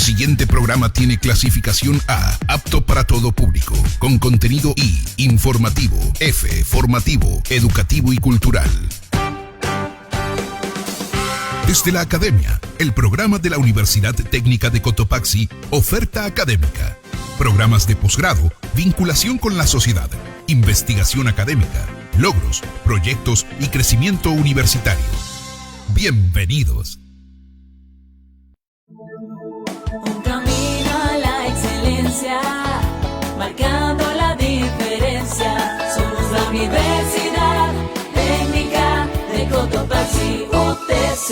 siguiente programa tiene clasificación A, apto para todo público, con contenido I, informativo, F, formativo, educativo y cultural. Desde la Academia, el programa de la Universidad Técnica de Cotopaxi, oferta académica, programas de posgrado, vinculación con la sociedad, investigación académica, logros, proyectos y crecimiento universitario. Bienvenidos. Un camino a la excelencia, marcando la diferencia. Somos la Universidad Técnica de Cotopaxi, UTC.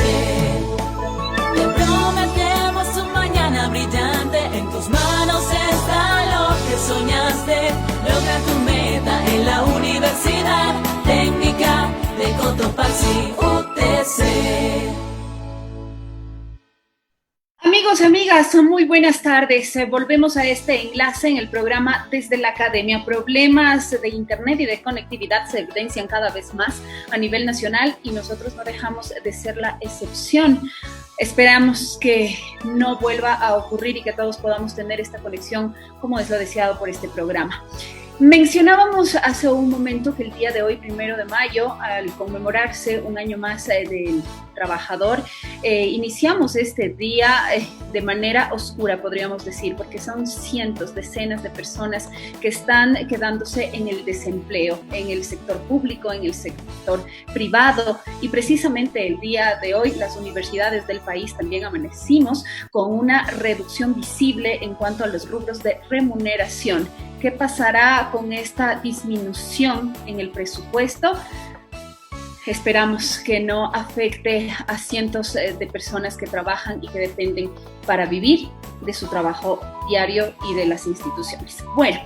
Te prometemos un mañana brillante, en tus manos está lo que soñaste. Logra tu meta en la Universidad Técnica de Cotopaxi, UTC. Amigos, amigas, muy buenas tardes. Volvemos a este enlace en el programa Desde la Academia. Problemas de internet y de conectividad se evidencian cada vez más a nivel nacional y nosotros no dejamos de ser la excepción. Esperamos que no vuelva a ocurrir y que todos podamos tener esta conexión como es lo deseado por este programa. Mencionábamos hace un momento que el día de hoy, 1 de mayo, al conmemorarse un año más del trabajador, iniciamos este día de manera oscura, podríamos decir, porque son cientos, decenas de personas que están quedándose en el desempleo, en el sector público, en el sector privado, y precisamente el día de hoy las universidades del país también amanecimos con una reducción visible en cuanto a los rubros de remuneración. ¿Qué pasará con esta disminución en el presupuesto? Esperamos que no afecte a cientos de personas que trabajan y que dependen para vivir de su trabajo diario y de las instituciones. Bueno,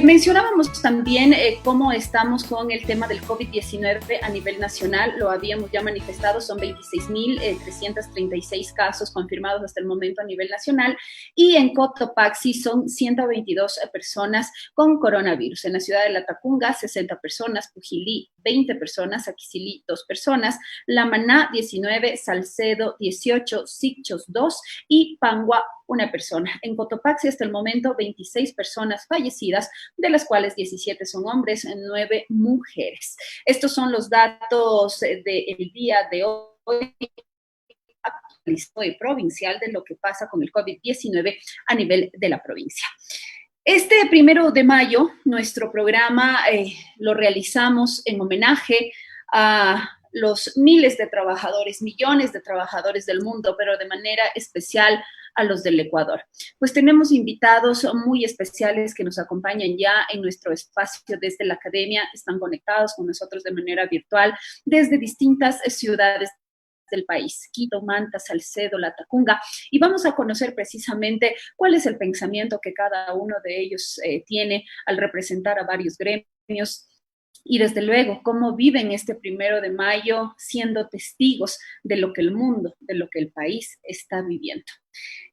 mencionábamos también cómo estamos con el tema del COVID-19 a nivel nacional. Lo habíamos ya manifestado, son 26.336 casos confirmados hasta el momento a nivel nacional, y en Cotopaxi son 122 personas con coronavirus. En la ciudad de Latacunga, 60 personas, Pujilí, 20 personas, Aquicilí, 2 personas, La Maná, 19, Salcedo, 18, Sichos, 2 y Pangua, 1 persona. En Cotopaxi hasta el momento 26 personas fallecidas, de las cuales 17 son hombres, 9 mujeres. Estos son los datos del día de hoy actualizado y provincial de lo que pasa con el COVID-19 a nivel de la provincia. Este 1 de mayo, nuestro programa lo realizamos en homenaje a los miles de trabajadores, millones de trabajadores del mundo, pero de manera especial a los del Ecuador. Pues tenemos invitados muy especiales que nos acompañan ya en nuestro espacio desde la Academia, están conectados con nosotros de manera virtual desde distintas ciudades del país, Quito, Manta, Salcedo, Latacunga, y vamos a conocer precisamente cuál es el pensamiento que cada uno de ellos tiene al representar a varios gremios, y desde luego cómo viven este 1 de mayo siendo testigos de lo que el mundo, de lo que el país está viviendo.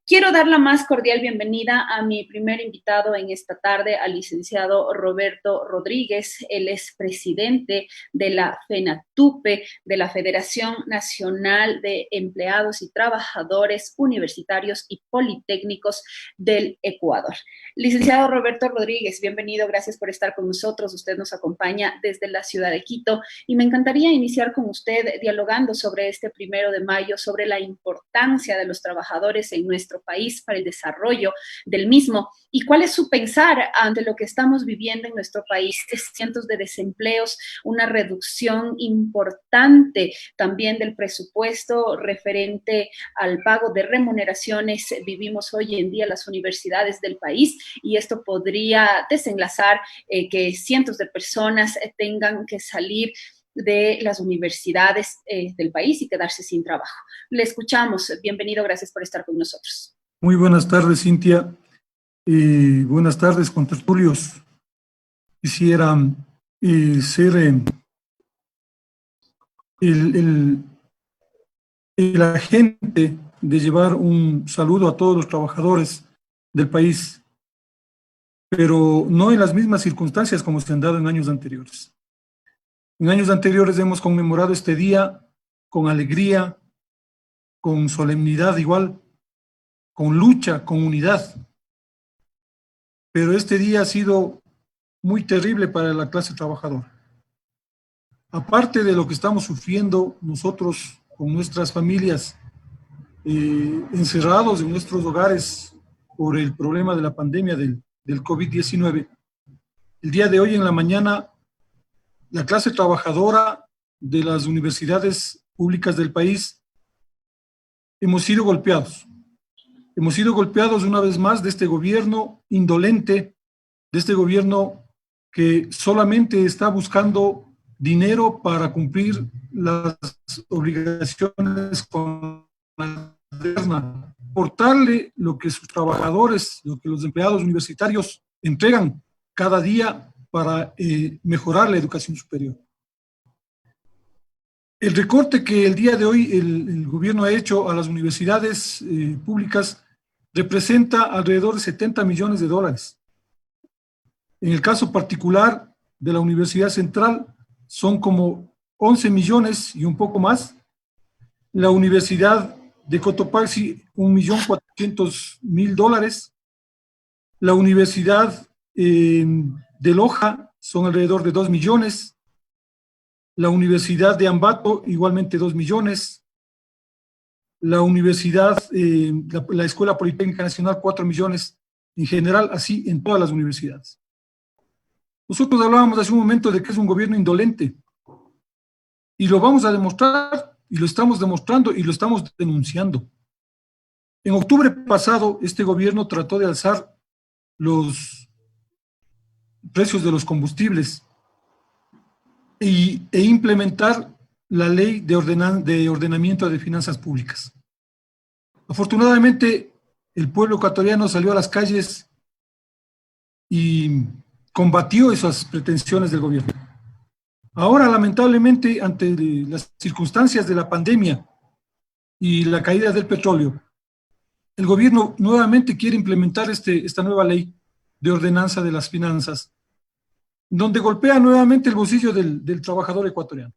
Quiero dar la más cordial bienvenida a mi primer invitado en esta tarde, al licenciado Roberto Rodríguez. Él es presidente de la FENATUPE, de la Federación Nacional de Empleados y Trabajadores Universitarios y Politécnicos del Ecuador. Licenciado Roberto Rodríguez, bienvenido, gracias por estar con nosotros. Usted nos acompaña desde la ciudad de Quito y me encantaría iniciar con usted dialogando sobre este 1 de mayo, sobre la importancia de los trabajadores en nuestro país para el desarrollo del mismo y cuál es su pensar ante lo que estamos viviendo en nuestro país, cientos de desempleos, una reducción importante también del presupuesto referente al pago de remuneraciones. Vivimos hoy en día las universidades del país y esto podría desenlazar que cientos de personas tengan que salir de las universidades del país y quedarse sin trabajo. Le escuchamos. Bienvenido, gracias por estar con nosotros. Muy buenas tardes, Cintia, y buenas tardes, contertulios. Quisiera ser el agente de llevar un saludo a todos los trabajadores del país, pero no en las mismas circunstancias como se han dado en años anteriores. En años anteriores hemos conmemorado este día con alegría, con solemnidad igual, con lucha, con unidad. Pero este día ha sido muy terrible para la clase trabajadora. Aparte de lo que estamos sufriendo nosotros con nuestras familias, encerrados en nuestros hogares por el problema de la pandemia del COVID-19, el día de hoy en la mañana, la clase trabajadora de las universidades públicas del país hemos sido golpeados. Hemos sido golpeados una vez más de este gobierno indolente, de este gobierno que solamente está buscando dinero para cumplir las obligaciones con la externa, aportarle lo que sus trabajadores, lo que los empleados universitarios entregan cada día para mejorar la educación superior. El recorte que el día de hoy el gobierno ha hecho a las universidades públicas representa alrededor de 70 millones de dólares. En el caso particular de la Universidad Central, son como 11 millones y un poco más. La Universidad de Cotopaxi, 1.400.000 dólares. La Universidad de Loja son alrededor de 2 millones. La Universidad de Ambato, igualmente 2 millones. La Universidad, la Escuela Politécnica Nacional, 4 millones. En general, así en todas las universidades. Nosotros hablábamos hace un momento de que es un gobierno indolente. Y lo vamos a demostrar, y lo estamos demostrando, y lo estamos denunciando. En octubre pasado, este gobierno trató de alzar los precios de los combustibles e implementar la ley de ordenamiento de finanzas públicas. Afortunadamente, el pueblo ecuatoriano salió a las calles y combatió esas pretensiones del gobierno. Ahora, lamentablemente, ante las circunstancias de la pandemia y la caída del petróleo, el gobierno nuevamente quiere implementar esta nueva ley de ordenanza de las finanzas, donde golpea nuevamente el bolsillo del trabajador ecuatoriano.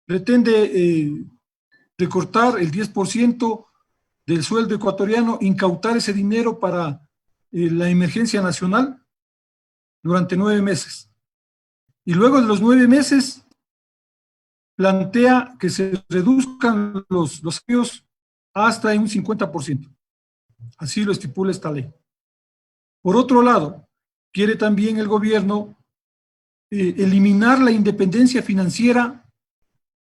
Pretende recortar el 10% del sueldo ecuatoriano, incautar ese dinero para la emergencia nacional durante 9 meses. Y luego de los 9 meses plantea que se reduzcan los salarios hasta en un 50%. Así lo estipula esta ley. Por otro lado, quiere también el gobierno eliminar la independencia financiera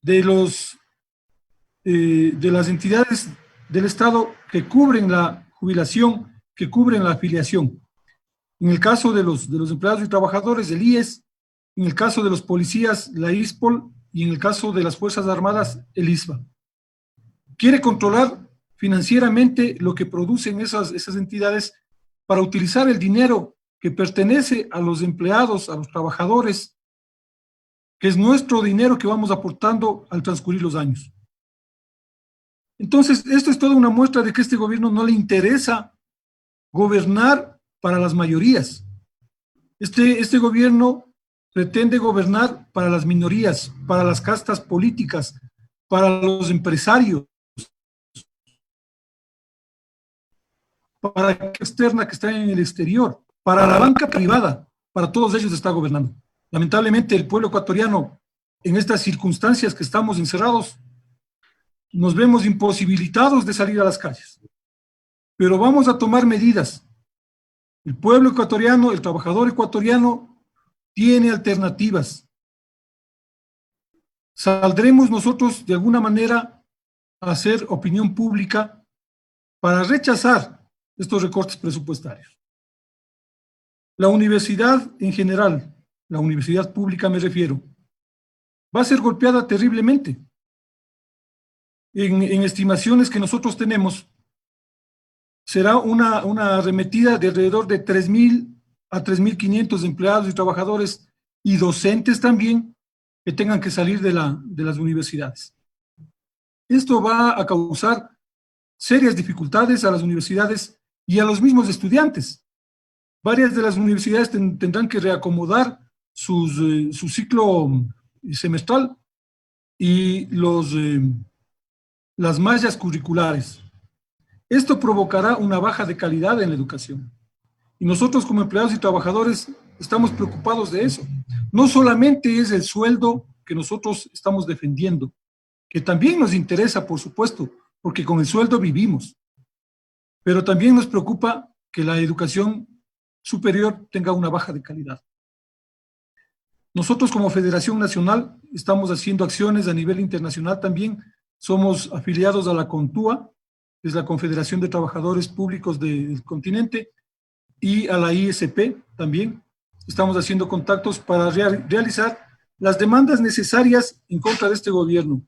de las entidades del Estado que cubren la jubilación, que cubren la afiliación. En el caso de los empleados y trabajadores del IES, en el caso de los policías, la ISPOL, y en el caso de las Fuerzas Armadas, el ISBA. Quiere controlar financieramente lo que producen esas entidades para utilizar el dinero que pertenece a los empleados, a los trabajadores, que es nuestro dinero que vamos aportando al transcurrir los años. Entonces, esto es toda una muestra de que a este gobierno no le interesa gobernar para las mayorías. Este gobierno pretende gobernar para las minorías, para las castas políticas, para los empresarios, para la externa que está en el exterior, para la banca privada, para todos ellos está gobernando. Lamentablemente el pueblo ecuatoriano, en estas circunstancias que estamos encerrados, nos vemos imposibilitados de salir a las calles. Pero vamos a tomar medidas. El pueblo ecuatoriano, el trabajador ecuatoriano, tiene alternativas. Saldremos nosotros de alguna manera a hacer opinión pública para rechazar estos recortes presupuestarios. La universidad en general, la universidad pública me refiero, va a ser golpeada terriblemente. En estimaciones que nosotros tenemos, será una arremetida de alrededor de 3.000 a 3.500 empleados y trabajadores y docentes también que tengan que salir de las universidades. Esto va a causar serias dificultades a las universidades y a los mismos estudiantes. Varias de las universidades tendrán que reacomodar su ciclo semestral y las mallas curriculares. Esto provocará una baja de calidad en la educación. Y nosotros como empleados y trabajadores estamos preocupados de eso. No solamente es el sueldo que nosotros estamos defendiendo, que también nos interesa, por supuesto, porque con el sueldo vivimos, pero también nos preocupa que la educación superior tenga una baja de calidad. Nosotros como Federación Nacional estamos haciendo acciones a nivel internacional también. Somos afiliados a la CONTUA, que es la Confederación de Trabajadores Públicos del Continente, y a la ISP también. Estamos haciendo contactos para realizar las demandas necesarias en contra de este gobierno,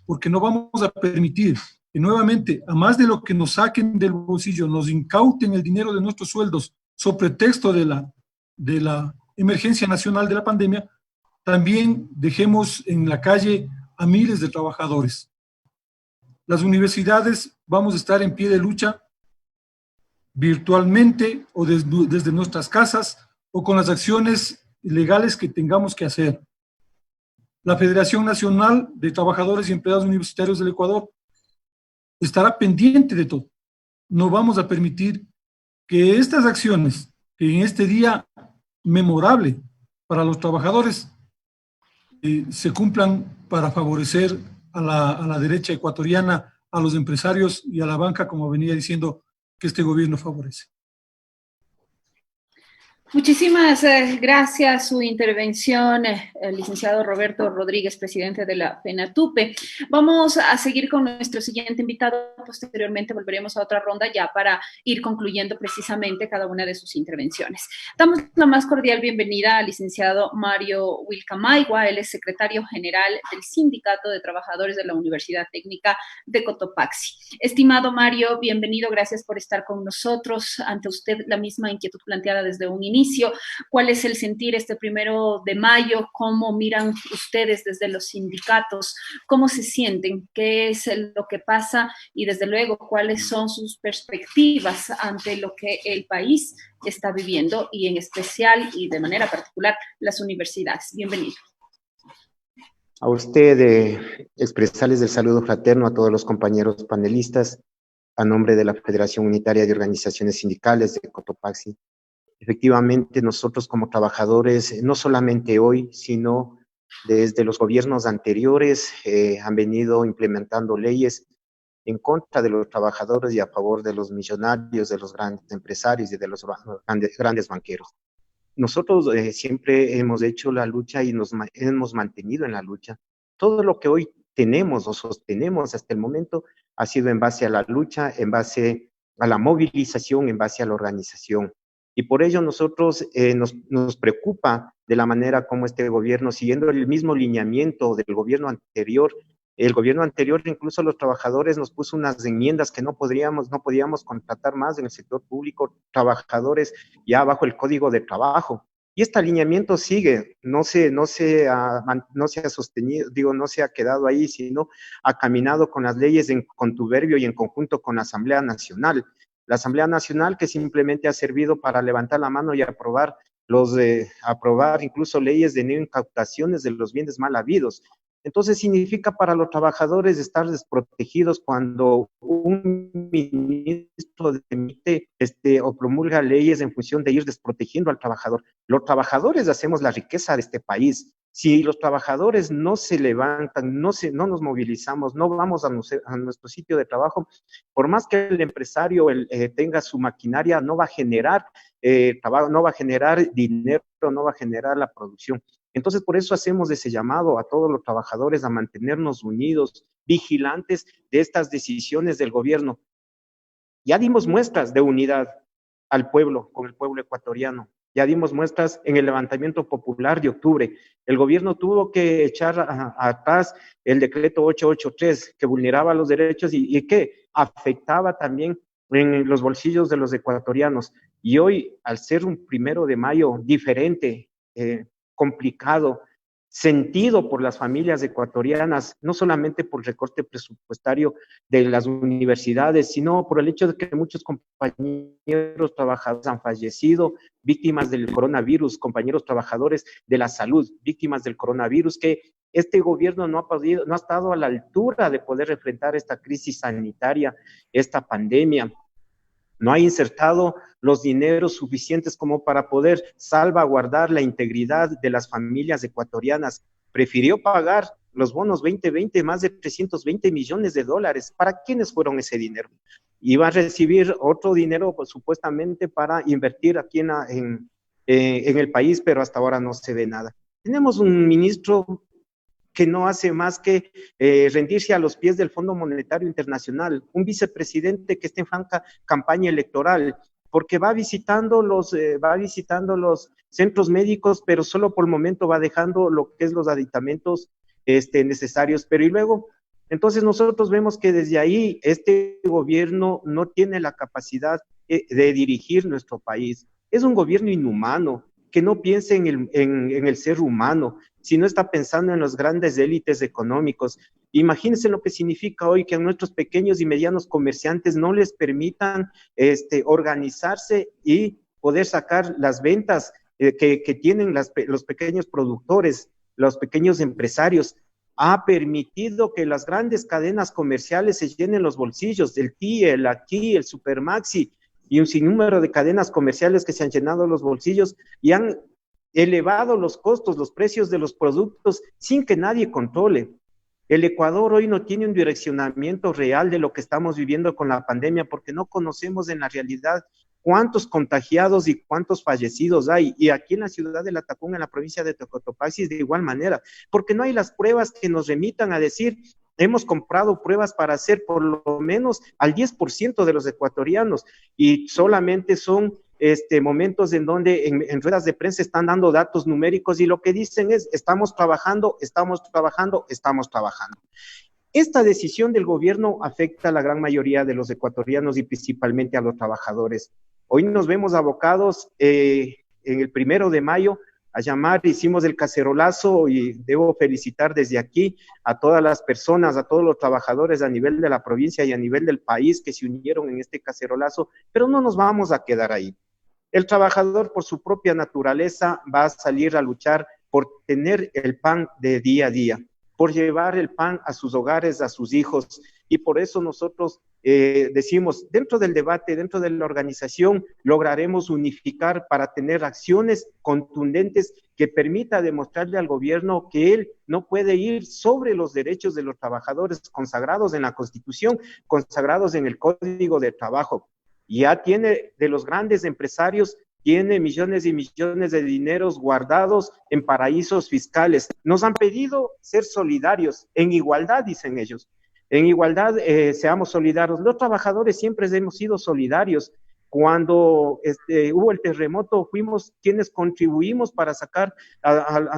porque no vamos a permitir que nuevamente, a más de lo que nos saquen del bolsillo, nos incauten el dinero de nuestros sueldos sobre pretexto de la emergencia nacional de la pandemia, también dejemos en la calle a miles de trabajadores. Las universidades vamos a estar en pie de lucha virtualmente o desde nuestras casas o con las acciones legales que tengamos que hacer. La Federación Nacional de Trabajadores y Empleados Universitarios del Ecuador estará pendiente de todo. No vamos a permitir que estas acciones, que en este día memorable para los trabajadores, se cumplan para favorecer a la derecha ecuatoriana, a los empresarios y a la banca, como venía diciendo que este gobierno favorece. Muchísimas gracias su intervención, el licenciado Roberto Rodríguez, presidente de la FENATUPE. Vamos a seguir con nuestro siguiente invitado. Posteriormente volveremos a otra ronda ya para ir concluyendo precisamente cada una de sus intervenciones. Damos la más cordial bienvenida al licenciado Mario Wilcamaigua. Él es secretario general del Sindicato de Trabajadores de la Universidad Técnica de Cotopaxi. Estimado Mario, bienvenido. Gracias por estar con nosotros. Ante usted la misma inquietud planteada desde un inicio. ¿Cuál es el sentir este 1 de mayo? ¿Cómo miran ustedes desde los sindicatos? ¿Cómo se sienten? ¿Qué es lo que pasa? Y desde luego, ¿cuáles son sus perspectivas ante lo que el país está viviendo y en especial y de manera particular las universidades? Bienvenido. A usted, expresarles el saludo fraterno a todos los compañeros panelistas, a nombre de la Federación Unitaria de Organizaciones Sindicales de Cotopaxi. Efectivamente, nosotros como trabajadores, no solamente hoy, sino desde los gobiernos anteriores, han venido implementando leyes en contra de los trabajadores y a favor de los millonarios, de los grandes empresarios y de los grandes banqueros. Nosotros siempre hemos hecho la lucha y nos hemos mantenido en la lucha. Todo lo que hoy tenemos o sostenemos hasta el momento ha sido en base a la lucha, en base a la movilización, en base a la organización. Y por ello nosotros nos preocupa de la manera como este gobierno, siguiendo el mismo lineamiento del gobierno anterior, el gobierno anterior incluso los trabajadores nos puso unas enmiendas que no podíamos contratar más en el sector público, trabajadores ya bajo el Código de Trabajo. Y este alineamiento sigue, no se ha sostenido, no se ha quedado ahí, sino ha caminado con las leyes en contubernio y en conjunto con la Asamblea Nacional. La Asamblea Nacional que simplemente ha servido para levantar la mano y aprobar incluso leyes de no incautaciones de los bienes mal habidos. Entonces significa para los trabajadores estar desprotegidos cuando un ministro emite o promulga leyes en función de ir desprotegiendo al trabajador. Los trabajadores hacemos la riqueza de este país. Si los trabajadores no se levantan, no nos movilizamos, no vamos a nuestro sitio de trabajo, por más que el empresario tenga su maquinaria, no va a generar trabajo, no va a generar dinero, no va a generar la producción. Entonces, por eso hacemos ese llamado a todos los trabajadores a mantenernos unidos, vigilantes de estas decisiones del gobierno. Ya dimos muestras de unidad al pueblo, con el pueblo ecuatoriano. Ya dimos muestras en el levantamiento popular de octubre. El gobierno tuvo que echar atrás el decreto 883 que vulneraba los derechos y que afectaba también en los bolsillos de los ecuatorianos. Y hoy, al ser un 1 de mayo diferente, complicado, sentido por las familias ecuatorianas, no solamente por el recorte presupuestario de las universidades, sino por el hecho de que muchos compañeros trabajadores han fallecido, víctimas del coronavirus, compañeros trabajadores de la salud, víctimas del coronavirus, que Este gobierno no ha estado a la altura de poder enfrentar esta crisis sanitaria, esta pandemia. No ha insertado los dineros suficientes como para poder salvaguardar la integridad de las familias ecuatorianas. Prefirió pagar los bonos 2020, más de 320 millones de dólares. ¿Para quiénes fueron ese dinero? Iba a recibir otro dinero, pues, supuestamente para invertir aquí en el país, pero hasta ahora no se ve nada. Tenemos un ministro que no hace más que rendirse a los pies del Fondo Monetario Internacional, un vicepresidente que está en franca campaña electoral, porque va visitando los centros médicos, pero solo por el momento va dejando lo que es los aditamentos necesarios, pero y luego, entonces nosotros vemos que desde ahí este gobierno no tiene la capacidad de dirigir nuestro país. Es un gobierno inhumano, que no piense en el ser humano, sino está pensando en los grandes élites económicos. Imagínense lo que significa hoy que a nuestros pequeños y medianos comerciantes no les permitan organizarse y poder sacar las ventas que tienen los pequeños productores, los pequeños empresarios. Ha permitido que las grandes cadenas comerciales se llenen los bolsillos, el TIE, el Aquí, el Supermaxi, y un sinnúmero de cadenas comerciales que se han llenado los bolsillos y han elevado los costos, los precios de los productos sin que nadie controle. El Ecuador hoy no tiene un direccionamiento real de lo que estamos viviendo con la pandemia porque no conocemos en la realidad cuántos contagiados y cuántos fallecidos hay. Y aquí en la ciudad de La Tacunga, en la provincia de Cotopaxi, de igual manera, porque no hay las pruebas que nos remitan a decir: hemos comprado pruebas para hacer por lo menos al 10% de los ecuatorianos, y solamente son momentos en donde en ruedas de prensa están dando datos numéricos y lo que dicen es: estamos trabajando. Esta decisión del gobierno afecta a la gran mayoría de los ecuatorianos y principalmente a los trabajadores. Hoy nos vemos abocados en el 1 de mayo a llamar, hicimos el cacerolazo, y debo felicitar desde aquí a todas las personas, a todos los trabajadores a nivel de la provincia y a nivel del país que se unieron en este cacerolazo, pero no nos vamos a quedar ahí. El trabajador, por su propia naturaleza, va a salir a luchar por tener el pan de día a día, por llevar el pan a sus hogares, a sus hijos, y por eso nosotros decimos, dentro del debate, dentro de la organización, lograremos unificar para tener acciones contundentes que permita demostrarle al gobierno que él no puede ir sobre los derechos de los trabajadores consagrados en la Constitución, consagrados en el Código de Trabajo. Ya tiene de los grandes empresarios, tiene millones y millones de dineros guardados en paraísos fiscales. Nos han pedido ser solidarios, en igualdad, dicen ellos. En igualdad, seamos solidarios. Los trabajadores siempre hemos sido solidarios. Cuando hubo el terremoto, fuimos quienes contribuimos para sacar a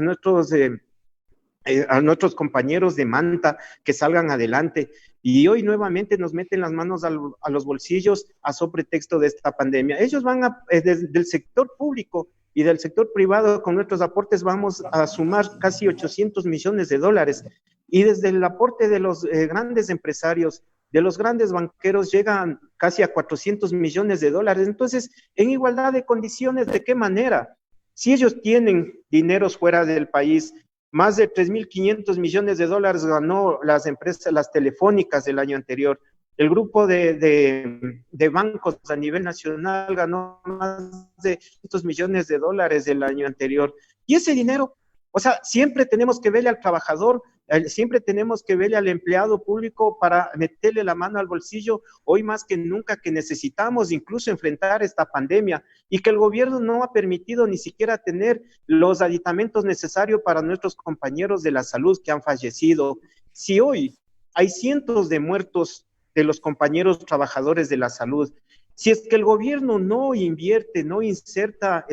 nuestros compañeros de Manta que salgan adelante. Y hoy nuevamente nos meten las manos a los bolsillos a sobre pretexto de esta pandemia. Ellos van del sector público y del sector privado, con nuestros aportes vamos a sumar casi 800 millones de dólares. Y desde el aporte de los grandes empresarios, de los grandes banqueros, llegan casi a 400 millones de dólares. Entonces, en igualdad de condiciones, ¿de qué manera? Si ellos tienen dineros fuera del país, más de 3.500 millones de dólares ganó las empresas, las telefónicas del año anterior. El grupo de bancos a nivel nacional ganó más de 500 millones de dólares del año anterior. Y ese dinero, o sea, siempre tenemos que verle al trabajador, siempre tenemos que verle al empleado público para meterle la mano al bolsillo, hoy más que nunca que necesitamos incluso enfrentar esta pandemia, y que el gobierno no ha permitido ni siquiera tener los aditamentos necesarios para nuestros compañeros de la salud que han fallecido. Si hoy hay cientos de muertos de los compañeros trabajadores de la salud, si es que el gobierno no invierte, no inserta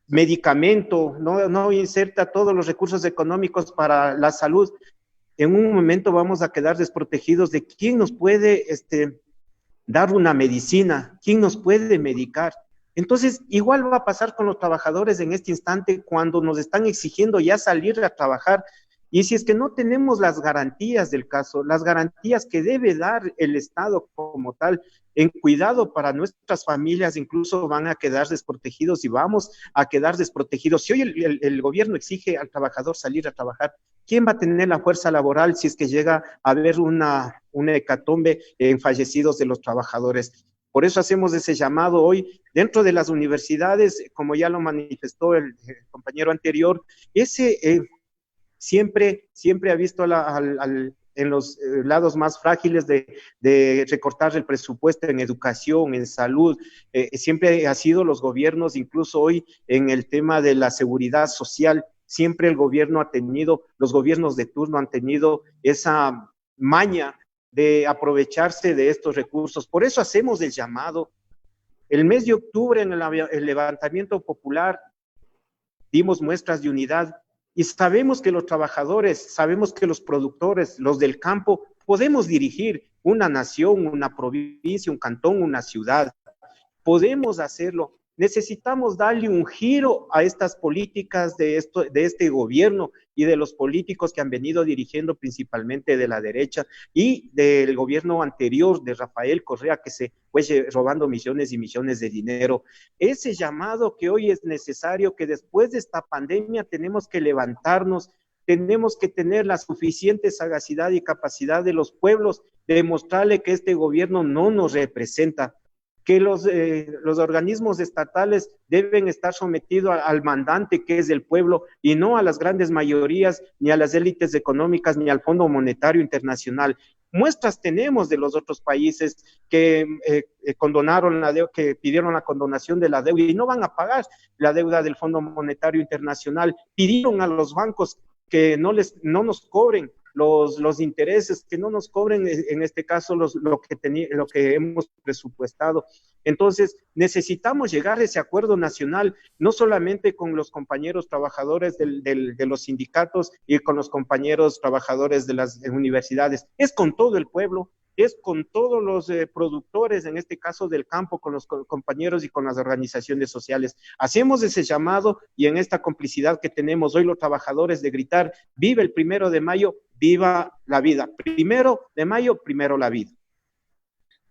medicamento, no inserta todos los recursos económicos para la salud, en un momento vamos a quedar desprotegidos de quién nos puede dar una medicina, quién nos puede medicar. Entonces, igual va a pasar con los trabajadores en este instante cuando nos están exigiendo ya salir a trabajar. Y si es que no tenemos las garantías del caso, las garantías que debe dar el Estado como tal, en cuidado para nuestras familias, incluso van a quedar desprotegidos y vamos a quedar desprotegidos. Si hoy el gobierno exige al trabajador salir a trabajar, ¿quién va a tener la fuerza laboral si es que llega a haber una hecatombe en fallecidos de los trabajadores? Por eso hacemos ese llamado hoy dentro de las universidades, como ya lo manifestó el compañero anterior, siempre ha visto en los lados más frágiles de recortar el presupuesto en educación, en salud. Siempre ha sido los gobiernos, incluso hoy en el tema de la seguridad social, siempre el gobierno ha tenido, los gobiernos de turno han tenido esa maña de aprovecharse de estos recursos. Por eso hacemos el llamado. El mes de octubre, en el levantamiento popular, dimos muestras de unidad y sabemos que los trabajadores, sabemos que los productores, los del campo, podemos dirigir una nación, una provincia, un cantón, una ciudad. Podemos hacerlo. Necesitamos darle un giro a estas políticas de este gobierno y de los políticos que han venido dirigiendo principalmente de la derecha y del gobierno anterior de Rafael Correa, que se fue robando millones y millones de dinero. Ese llamado que hoy es necesario, que después de esta pandemia tenemos que levantarnos, tenemos que tener la suficiente sagacidad y capacidad de los pueblos de demostrarle que este gobierno no nos representa, que los organismos estatales deben estar sometidos al mandante que es el pueblo y no a las grandes mayorías, ni a las élites económicas, ni al Fondo Monetario Internacional. Muestras tenemos de los otros países que condonaron la deuda, que pidieron la condonación de la deuda y no van a pagar la deuda del Fondo Monetario Internacional. Pidieron a los bancos que no nos cobren los intereses, que no nos cobren en este caso lo que hemos presupuestado. Entonces, necesitamos llegar a ese acuerdo nacional, no solamente con los compañeros trabajadores de los sindicatos y con los compañeros trabajadores de las universidades, es con todo el pueblo, es con todos los productores, en este caso del campo, con los compañeros y con las organizaciones sociales. Hacemos ese llamado y en esta complicidad que tenemos hoy los trabajadores de gritar, viva el 1 de mayo, viva la vida. 1 de mayo, primero la vida.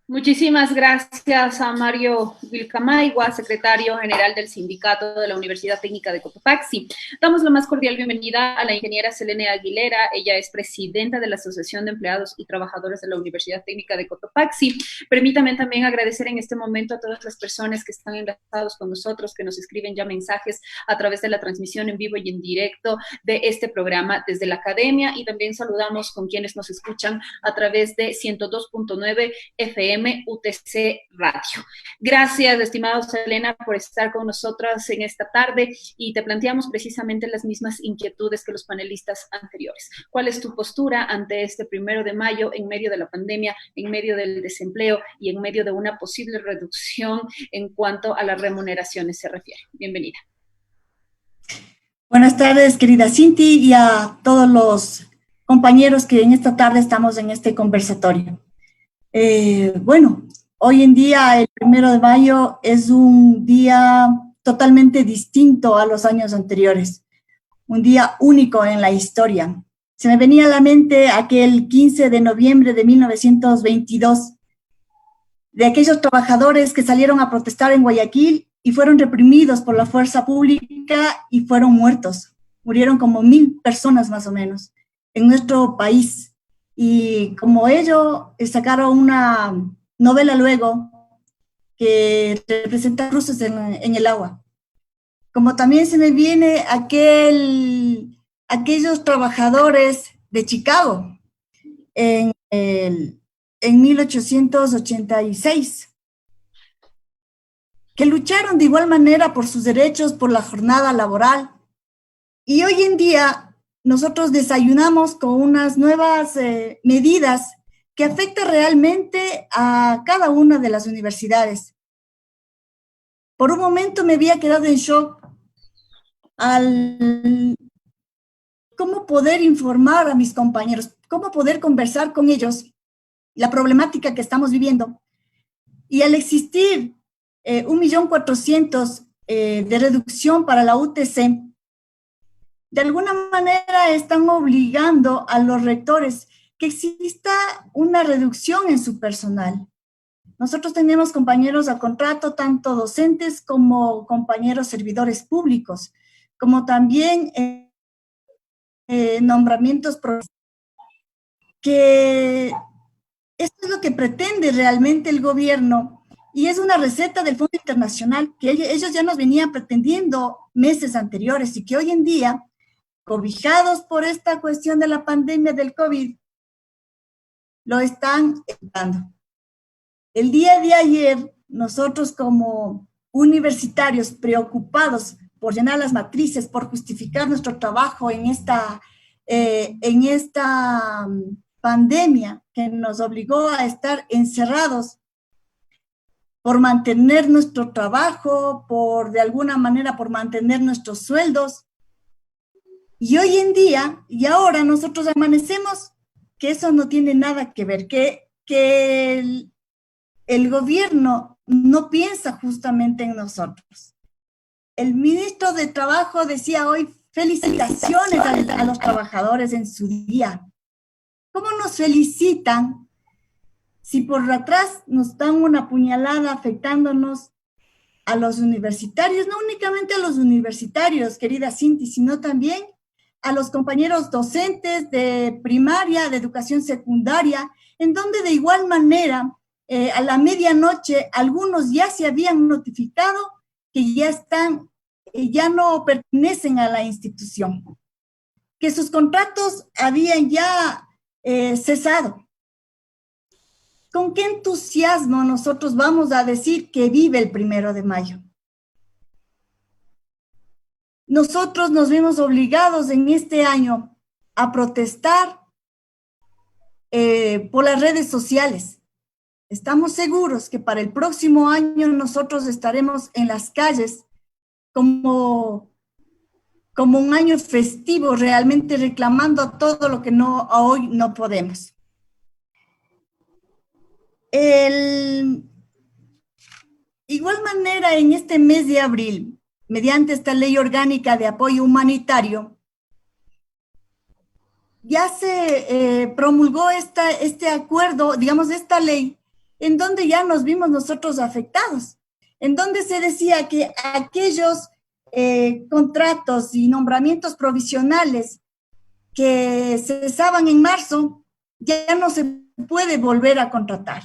Muchísimas gracias a Mario Vilcamaigua, secretario general del Sindicato de la Universidad Técnica de Cotopaxi. Damos la más cordial bienvenida a la ingeniera Selene Aguilera. Ella es presidenta de la Asociación de Empleados y Trabajadores de la Universidad Técnica de Cotopaxi. Permítame también agradecer en este momento a todas las personas que están enlazados con nosotros, que nos escriben ya mensajes a través de la transmisión en vivo y en directo de este programa desde la academia, y también saludamos con quienes nos escuchan a través de 102.9 FM UTC Radio. Gracias, estimado Selena, por estar con nosotras en esta tarde, y te planteamos precisamente las mismas inquietudes que los panelistas anteriores. ¿Cuál es tu postura ante este 1 de mayo en medio de la pandemia, en medio del desempleo y en medio de una posible reducción en cuanto a las remuneraciones se refiere? Bienvenida. Buenas tardes, querida Cinti, y a todos los compañeros que en esta tarde estamos en este conversatorio. Bueno, hoy en día el 1 de mayo es un día totalmente distinto a los años anteriores, un día único en la historia. Se me venía a la mente aquel 15 de noviembre de 1922, de aquellos trabajadores que salieron a protestar en Guayaquil y fueron reprimidos por la fuerza pública y fueron muertos. Murieron como 1000 personas más o menos en nuestro país. Y como ello, sacaron una novela luego que representa cruces en el agua. Como también se me viene aquellos trabajadores de Chicago en 1886, que lucharon de igual manera por sus derechos, por la jornada laboral. Y hoy en día nosotros desayunamos con unas nuevas medidas que afectan realmente a cada una de las universidades. Por un momento me había quedado en shock al cómo poder informar a mis compañeros, cómo poder conversar con ellos la problemática que estamos viviendo. Y al existir 1.400.000 de reducción para la UTC, de alguna manera están obligando a los rectores que exista una reducción en su personal. Nosotros tenemos compañeros a contrato, tanto docentes como compañeros servidores públicos, como también nombramientos que esto es lo que pretende realmente el gobierno y es una receta del Fondo Internacional que ellos ya nos venían pretendiendo meses anteriores y que hoy en día, cobijados por esta cuestión de la pandemia del COVID, lo están dando. El día de ayer, nosotros como universitarios preocupados por llenar las matrices, por justificar nuestro trabajo en esta pandemia que nos obligó a estar encerrados, por mantener nuestro trabajo, de alguna manera por mantener nuestros sueldos. Y hoy en día, y ahora nosotros amanecemos, que eso no tiene nada que ver, que el gobierno no piensa justamente en nosotros. El ministro de Trabajo decía hoy, felicitaciones a los trabajadores en su día. ¿Cómo nos felicitan si por atrás nos dan una puñalada afectándonos a los universitarios? No únicamente a los universitarios, querida Cinti, sino también a los compañeros docentes de primaria, de educación secundaria, en donde de igual manera, a la medianoche, algunos ya se habían notificado que ya no pertenecen a la institución, que sus contratos habían ya cesado. ¿Con qué entusiasmo nosotros vamos a decir que vive el 1 de mayo? Nosotros nos vimos obligados en este año a protestar por las redes sociales. Estamos seguros que para el próximo año nosotros estaremos en las calles como un año festivo, realmente reclamando todo lo que hoy no podemos. Igual manera, en este mes de abril, mediante esta ley orgánica de apoyo humanitario, ya se promulgó este acuerdo, digamos, esta ley, en donde ya nos vimos nosotros afectados, en donde se decía que aquellos contratos y nombramientos provisionales que cesaban en marzo, ya no se puede volver a contratar.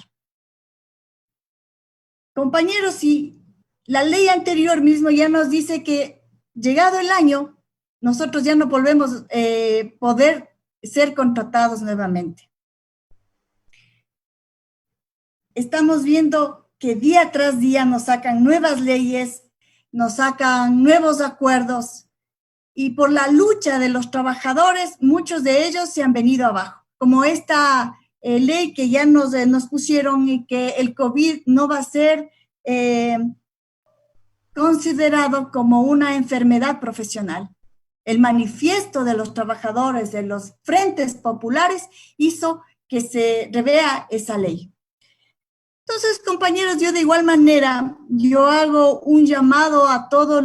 Compañeros, y la ley anterior mismo ya nos dice que llegado el año, nosotros ya no volvemos a poder ser contratados nuevamente. Estamos viendo que día tras día nos sacan nuevas leyes, nos sacan nuevos acuerdos, y por la lucha de los trabajadores, muchos de ellos se han venido abajo, como esta ley que ya nos pusieron y que el COVID no va a ser considerado como una enfermedad profesional. El manifiesto de los trabajadores de los frentes populares hizo que se revea esa ley. Entonces, compañeros, yo de igual manera, yo hago un llamado a todos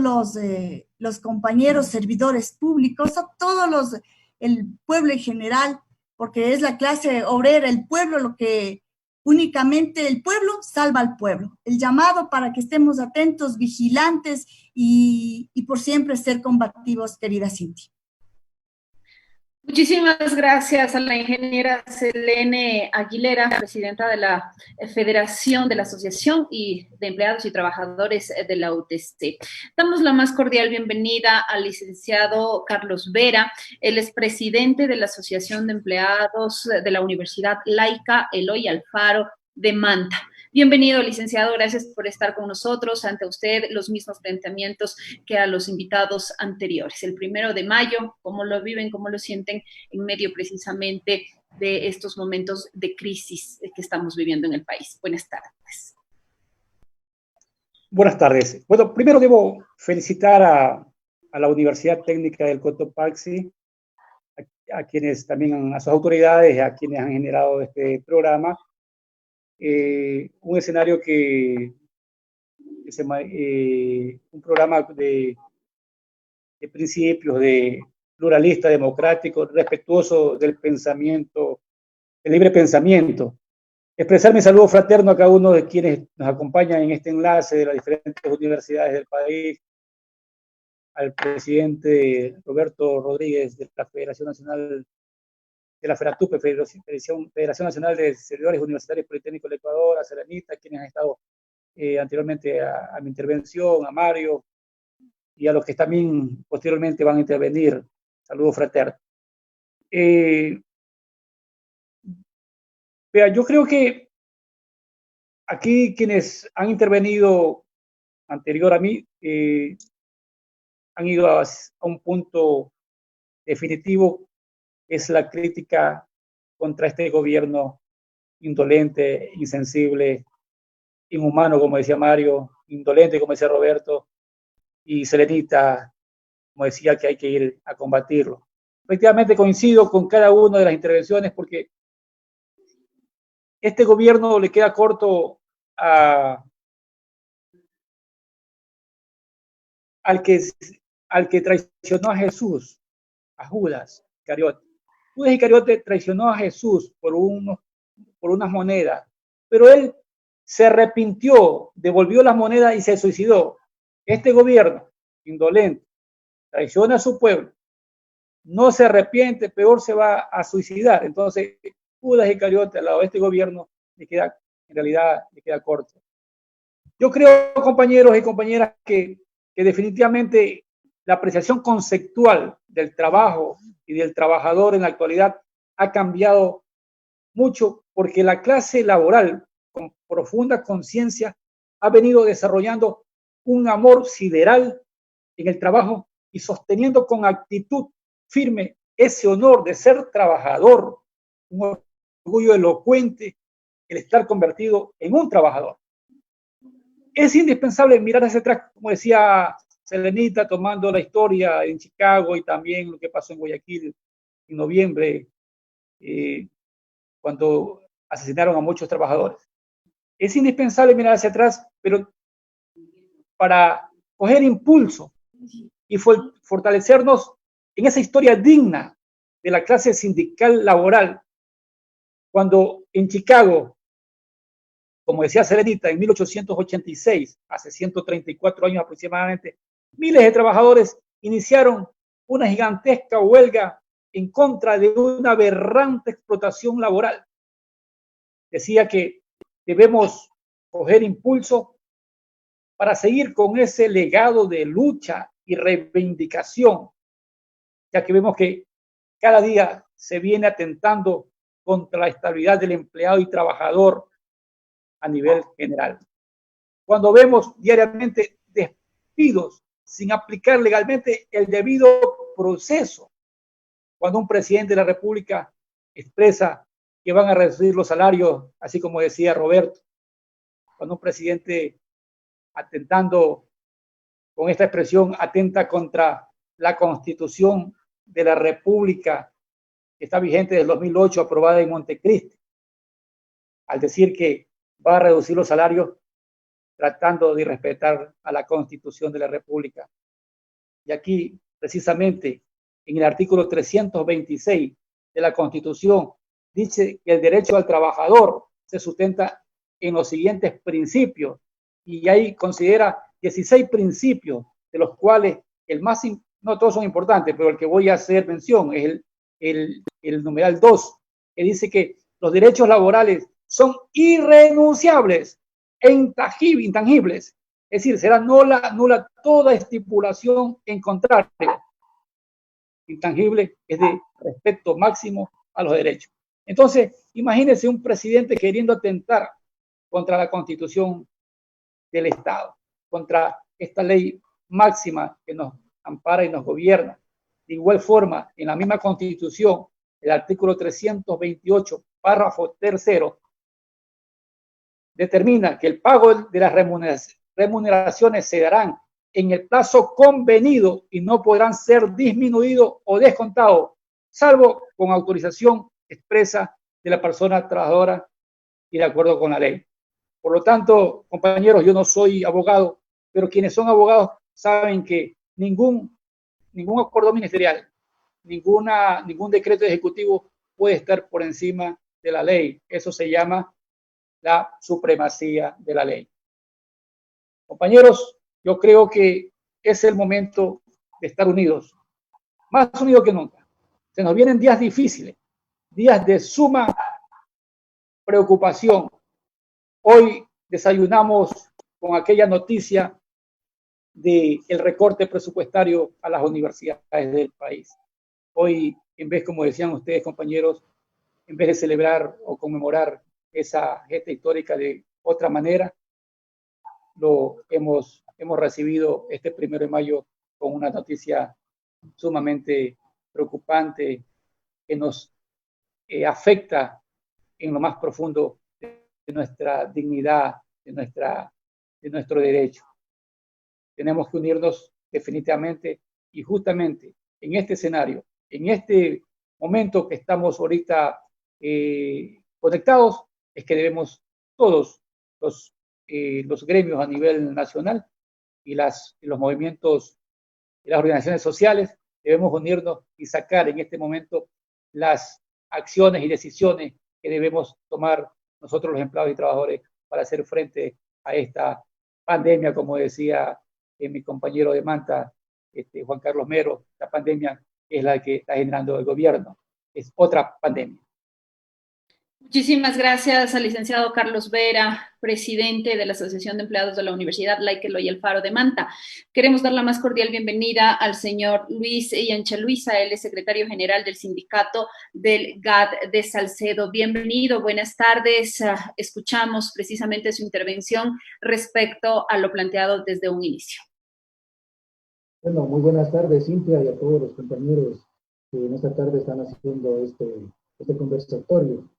los compañeros servidores públicos, a todos el pueblo en general, porque es la clase obrera, el pueblo, lo que únicamente el pueblo salva al pueblo. El llamado para que estemos atentos, vigilantes y por siempre ser combativos, querida Cinti. Muchísimas gracias a la ingeniera Selene Aguilera, presidenta de la Federación de la Asociación de Empleados y Trabajadores de la UTC. Damos la más cordial bienvenida al licenciado Carlos Vera. Él es presidente de la Asociación de Empleados de la Universidad Laica Eloy Alfaro de Manta. Bienvenido, licenciado, gracias por estar con nosotros. Ante usted, los mismos planteamientos que a los invitados anteriores. El 1 de mayo, ¿cómo lo viven, cómo lo sienten en medio precisamente de estos momentos de crisis que estamos viviendo en el país? Buenas tardes. Buenas tardes. Bueno, primero debo felicitar a la Universidad Técnica del Cotopaxi, a quienes también, a sus autoridades, a quienes han generado este programa. Un escenario un programa de principios, de pluralista, democrático, respetuoso del pensamiento, del libre pensamiento. Expresar mi saludo fraterno a cada uno de quienes nos acompañan en este enlace de las diferentes universidades del país, al presidente Roberto Rodríguez de la Federación Nacional de la FERATUPE, Federación Nacional de Servidores Universitarios Politécnicos del Ecuador, a Serenita, quienes han estado anteriormente a mi intervención, a Mario, y a los que también posteriormente van a intervenir. Saludos fraternos. Vea, yo creo que aquí quienes han intervenido anterior a mí han ido a un punto definitivo, es la crítica contra este gobierno indolente, insensible, inhumano, como decía Mario, indolente, como decía Roberto, y Serenita, como decía, que hay que ir a combatirlo. Efectivamente coincido con cada una de las intervenciones porque este gobierno le queda corto al que traicionó a Jesús, a Judas Iscariote. Judas Iscariote traicionó a Jesús por unas monedas, pero él se arrepintió, devolvió las monedas y se suicidó. Este gobierno indolente traiciona a su pueblo, no se arrepiente, peor se va a suicidar. Entonces, Judas Iscariote al lado de este gobierno en realidad le queda corto. Yo creo, compañeros y compañeras, que definitivamente la apreciación conceptual del trabajo y del trabajador en la actualidad ha cambiado mucho porque la clase laboral con profunda conciencia ha venido desarrollando un amor sideral en el trabajo y sosteniendo con actitud firme ese honor de ser trabajador, un orgullo elocuente, el estar convertido en un trabajador. Es indispensable mirar hacia atrás, como decía Selenita, tomando la historia en Chicago y también lo que pasó en Guayaquil en noviembre, cuando asesinaron a muchos trabajadores. Es indispensable mirar hacia atrás, pero para coger impulso y fortalecernos en esa historia digna de la clase sindical laboral, cuando en Chicago, como decía Serenita, en 1886, hace 134 años aproximadamente, miles de trabajadores iniciaron una gigantesca huelga en contra de una aberrante explotación laboral. Decía que debemos coger impulso para seguir con ese legado de lucha y reivindicación, ya que vemos que cada día se viene atentando contra la estabilidad del empleado y trabajador a nivel general. Cuando vemos diariamente despidos sin aplicar legalmente el debido proceso, cuando un presidente de la República expresa que van a reducir los salarios, así como decía Roberto, cuando un presidente atentando con esta expresión atenta contra la Constitución de la República que está vigente desde el 2008, aprobada en Montecristi, al decir que va a reducir los salarios tratando de respetar a la Constitución de la República. Y aquí, precisamente, en el artículo 326 de la Constitución, dice que el derecho al trabajador se sustenta en los siguientes principios, y ahí considera 16 principios, de los cuales no todos son importantes, pero el que voy a hacer mención es el numeral 2, que dice que los derechos laborales son irrenunciables e intangibles, es decir, será nula toda estipulación en contrario. Intangible es de respeto máximo a los derechos. Entonces, imagínense un presidente queriendo atentar contra la Constitución del Estado, contra esta ley máxima que nos ampara y nos gobierna. De igual forma, en la misma Constitución, el artículo 328, párrafo tercero, determina que el pago de las remuneraciones se darán en el plazo convenido y no podrán ser disminuidos o descontados, salvo con autorización expresa de la persona trabajadora y de acuerdo con la ley. Por lo tanto, compañeros, yo no soy abogado, pero quienes son abogados saben que ningún acuerdo ministerial, ningún decreto ejecutivo puede estar por encima de la ley. Eso se llama la supremacía de la ley. Compañeros, yo creo que es el momento de estar unidos, más unidos que nunca. Se nos vienen días difíciles, días de suma preocupación. Hoy desayunamos con aquella noticia del recorte presupuestario a las universidades del país. Hoy, en vez, como decían ustedes, compañeros, en vez de celebrar o conmemorar esa gesta histórica de otra manera, lo hemos recibido este 1 de mayo con una noticia sumamente preocupante que nos afecta en lo más profundo de nuestra dignidad, de nuestro derecho. Tenemos que unirnos definitivamente y justamente en este escenario, en este momento que estamos ahorita conectados, es que debemos todos los gremios a nivel nacional y los movimientos y las organizaciones sociales, debemos unirnos y sacar en este momento las acciones y decisiones que debemos tomar nosotros los empleados y trabajadores para hacer frente a esta pandemia, como decía mi compañero de Manta, Juan Carlos Mero. La pandemia es la que está generando el gobierno, es otra pandemia. Muchísimas gracias al licenciado Carlos Vera, presidente de la Asociación de Empleados de la Universidad Laica Eloy Alfaro de Manta. Queremos dar la más cordial bienvenida al señor Luis Yancha Luisa, él es secretario general del sindicato del GAD de Salcedo. Bienvenido, buenas tardes. Escuchamos precisamente su intervención respecto a lo planteado desde un inicio. Bueno, muy buenas tardes, Cintia, y a todos los compañeros que en esta tarde están haciendo este conversatorio.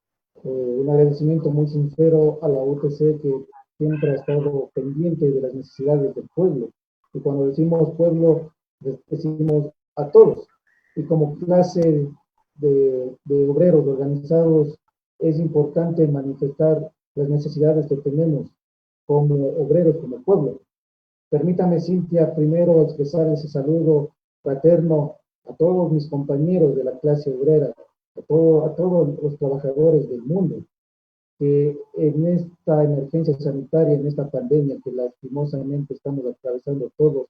Un agradecimiento muy sincero a la UTC, que siempre ha estado pendiente de las necesidades del pueblo. Y cuando decimos pueblo, decimos a todos. Y como clase de obreros organizados, es importante manifestar las necesidades que tenemos como obreros, como pueblo. Permítame, Cintia, primero expresar ese saludo fraterno a todos mis compañeros de la clase obrera, a todos los trabajadores del mundo, que en esta emergencia sanitaria, en esta pandemia que lastimosamente estamos atravesando todos,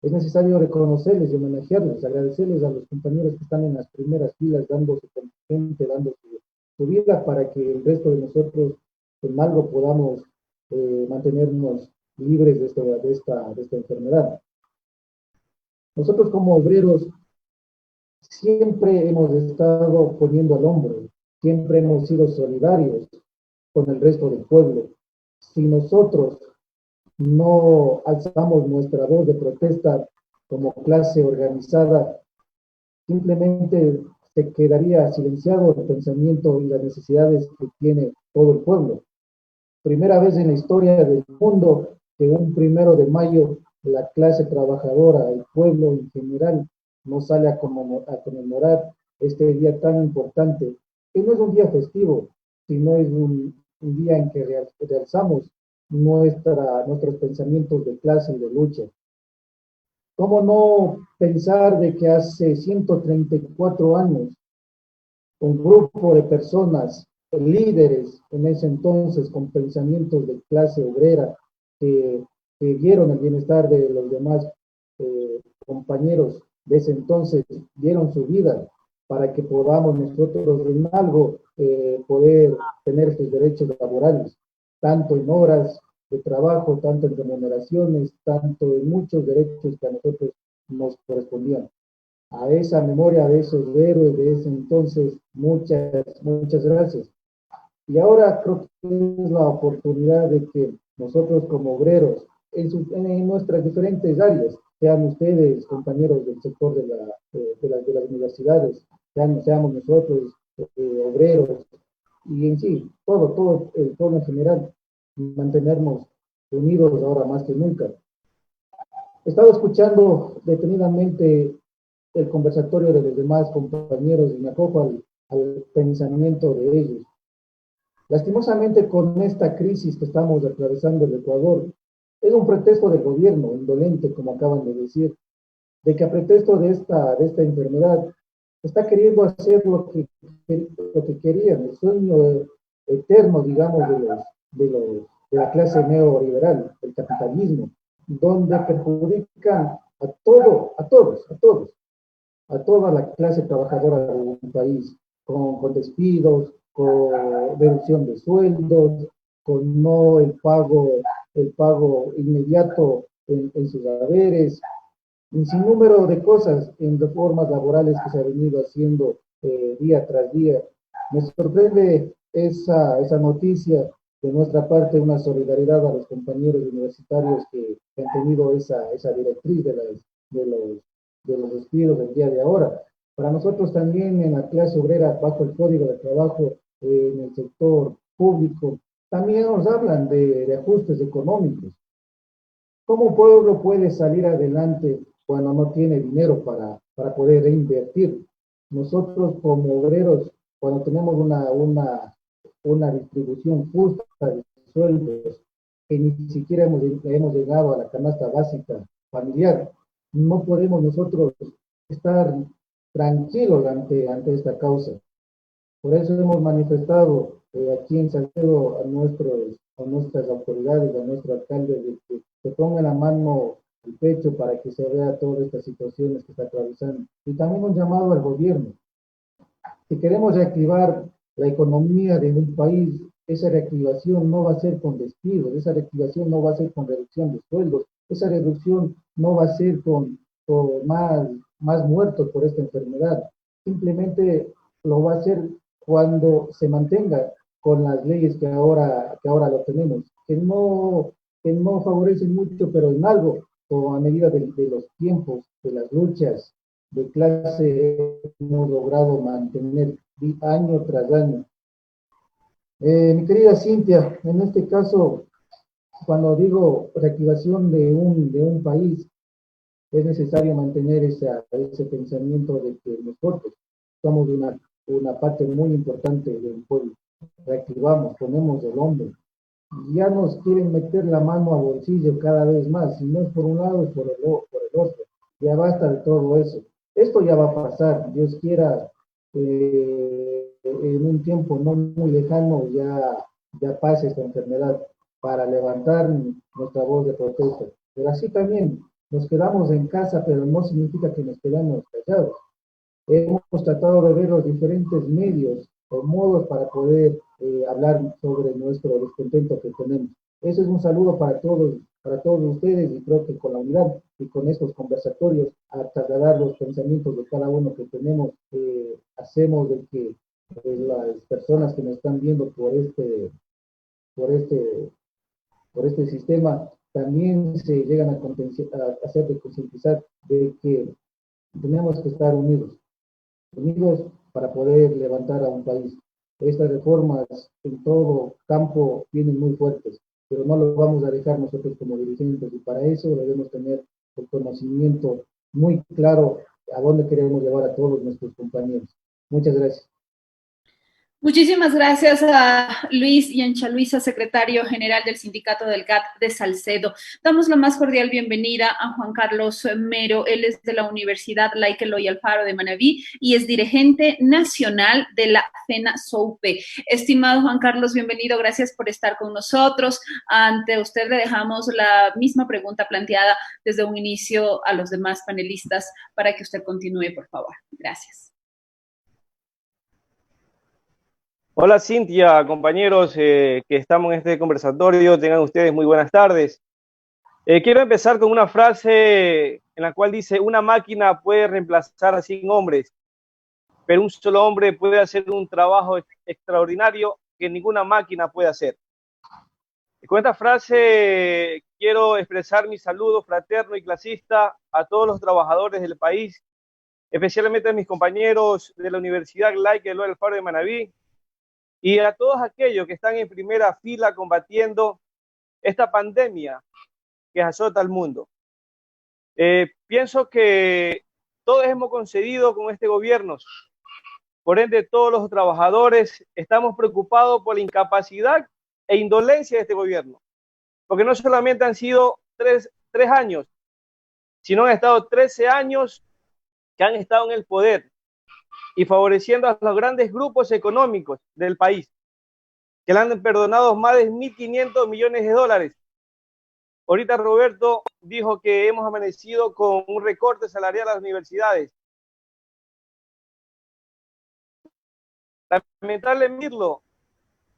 es necesario reconocerles y homenajearles, agradecerles a los compañeros que están en las primeras filas, dando su contingente, dando su vida para que el resto de nosotros en algo podamos mantenernos libres de esta enfermedad. Nosotros como obreros siempre hemos estado poniendo al hombro, siempre hemos sido solidarios con el resto del pueblo. Si nosotros no alzamos nuestra voz de protesta como clase organizada, simplemente se quedaría silenciado el pensamiento y las necesidades que tiene todo el pueblo. Primera vez en la historia del mundo que un 1 de mayo la clase trabajadora, el pueblo en general, no sale a conmemorar este día tan importante, que no es un día festivo, sino es un día en que realzamos nuestros pensamientos de clase y de lucha. ¿Cómo no pensar de que hace 134 años un grupo de personas, líderes en ese entonces con pensamientos de clase obrera, que vieron el bienestar de los demás compañeros de ese entonces, dieron su vida para que podamos nosotros en algo poder tener sus derechos laborales, tanto en horas de trabajo, tanto en remuneraciones, tanto en muchos derechos que a nosotros nos correspondían? A esa memoria de esos héroes de ese entonces, muchas gracias. Y ahora creo que es la oportunidad de que nosotros como obreros, en nuestras diferentes áreas, sean ustedes compañeros del sector de las universidades, seamos nosotros obreros, y en sí, todo el pueblo en general, mantenernos unidos ahora más que nunca. He estado escuchando detenidamente el conversatorio de los demás compañeros y me acojo al pensamiento de ellos. Lastimosamente, con esta crisis que estamos atravesando el Ecuador, es un pretexto del gobierno indolente, como acaban de decir, de que a pretexto de esta enfermedad está queriendo hacer lo que querían, el sueño eterno, digamos, de la clase neoliberal, el capitalismo, donde perjudican a toda la clase trabajadora de un país, con despidos, con reducción de sueldos, con no el pago inmediato en sus haberes, un sinnúmero de cosas en reformas laborales que se ha venido haciendo día tras día. Me sorprende esa noticia de nuestra parte, una solidaridad a los compañeros universitarios que han tenido esa directriz de los despidos del día de ahora. Para nosotros también en la clase obrera, bajo el Código de Trabajo, en el sector público, también nos hablan de ajustes económicos. ¿Cómo un pueblo puede salir adelante cuando no tiene dinero para poder reinvertir? Nosotros como obreros, cuando tenemos una distribución justa de sueldos, que ni siquiera hemos llegado a la canasta básica familiar, no podemos nosotros estar tranquilos ante esta causa. Por eso hemos manifestado aquí en Salcedo a nuestras autoridades, a nuestro alcalde, de que se ponga la mano al pecho para que se vea todas estas situaciones que está atravesando. Y también un llamado al gobierno. Si queremos reactivar la economía de un país, esa reactivación no va a ser con despidos, esa reactivación no va a ser con reducción de sueldos, esa reducción no va a ser con más muertos por esta enfermedad. Simplemente lo va a hacer cuando se mantenga con las leyes que ahora lo tenemos, que no favorecen mucho, pero en algo, o a medida de los tiempos, de las luchas de clase, hemos logrado mantener año tras año. Mi querida Cintia, en este caso, cuando digo reactivación de un país, es necesario mantener ese pensamiento de que nosotros somos una parte muy importante del pueblo. Reactivamos, ponemos el hombro. Ya nos quieren meter la mano a bolsillo cada vez más, si no es por un lado, es por el otro. Ya basta de todo eso. Esto ya va a pasar, Dios quiera, en un tiempo no muy lejano ya pase esta enfermedad para levantar nuestra voz de protesta. Pero así también nos quedamos en casa, pero no significa que nos quedamos callados. Hemos tratado de ver los diferentes medios o modos para poder hablar sobre nuestro descontento que tenemos. Ese es un saludo para todos ustedes, y creo que con la unidad y con estos conversatorios, a trasladar los pensamientos de cada uno que tenemos, hacemos de que las personas que nos están viendo por este sistema también se llegan a hacer de concientizar de que tenemos que estar unidos para poder levantar a un país. Estas reformas en todo campo vienen muy fuertes, pero no lo vamos a dejar nosotros como dirigentes, y para eso debemos tener el conocimiento muy claro a dónde queremos llevar a todos nuestros compañeros. Muchas gracias. Muchísimas gracias a Luis Yancha Luisa, secretario general del Sindicato del GAT de Salcedo. Damos la más cordial bienvenida a Juan Carlos Mero. Él es de la Universidad Laica Eloy Alfaro de Manabí y es dirigente nacional de la FENASOUPE. Estimado Juan Carlos, bienvenido. Gracias por estar con nosotros. Ante usted le dejamos la misma pregunta planteada desde un inicio a los demás panelistas para que usted continúe, por favor. Gracias. Hola Cintia, compañeros que estamos en este conversatorio, tengan ustedes muy buenas tardes. Quiero empezar con una frase en la cual dice: una máquina puede reemplazar a 100 hombres, pero un solo hombre puede hacer un trabajo extraordinario que ninguna máquina puede hacer. Con esta frase quiero expresar mi saludo fraterno y clasista a todos los trabajadores del país, especialmente a mis compañeros de la Universidad Laica Eloy Alfaro de Manabí, y a todos aquellos que están en primera fila combatiendo esta pandemia que azota al mundo. Pienso que todos hemos concedido con este gobierno. Por ende, todos los trabajadores estamos preocupados por la incapacidad e indolencia de este gobierno. Porque no solamente han sido tres años, sino han estado 13 años que han estado en el poder. y favoreciendo a los grandes grupos económicos del país, que le han perdonado más de 1.500 millones de dólares. Ahorita Roberto dijo que hemos amanecido con un recorte salarial a las universidades. Lamentablemente,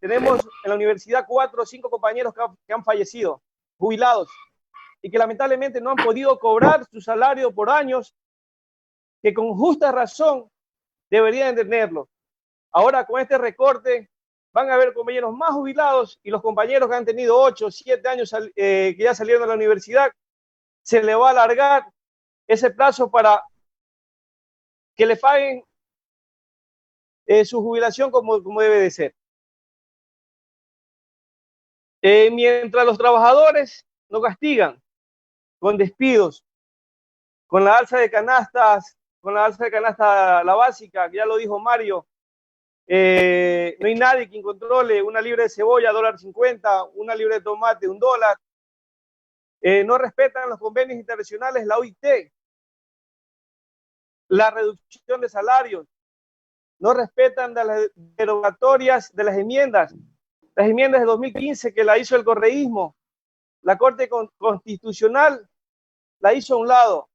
tenemos en la universidad 4 o 5 compañeros que han fallecido, jubilados, y que lamentablemente no han podido cobrar su salario por años, que con justa razón deberían tenerlo. Ahora con este recorte van a haber compañeros más jubilados y los compañeros que han tenido 8 o 7 años que ya salieron de la universidad, se le va a alargar ese plazo para que le paguen su jubilación como debe de ser. Mientras los trabajadores nos castigan con despidos, con la alza de canastas, la básica, que ya lo dijo Mario, no hay nadie quien controle una libra de cebolla, $1.50, una libra de tomate, $1. No respetan los convenios internacionales, la OIT, la reducción de salarios, no respetan de las derogatorias de las enmiendas de 2015 que la hizo el correísmo, la Corte Constitucional la hizo a un lado.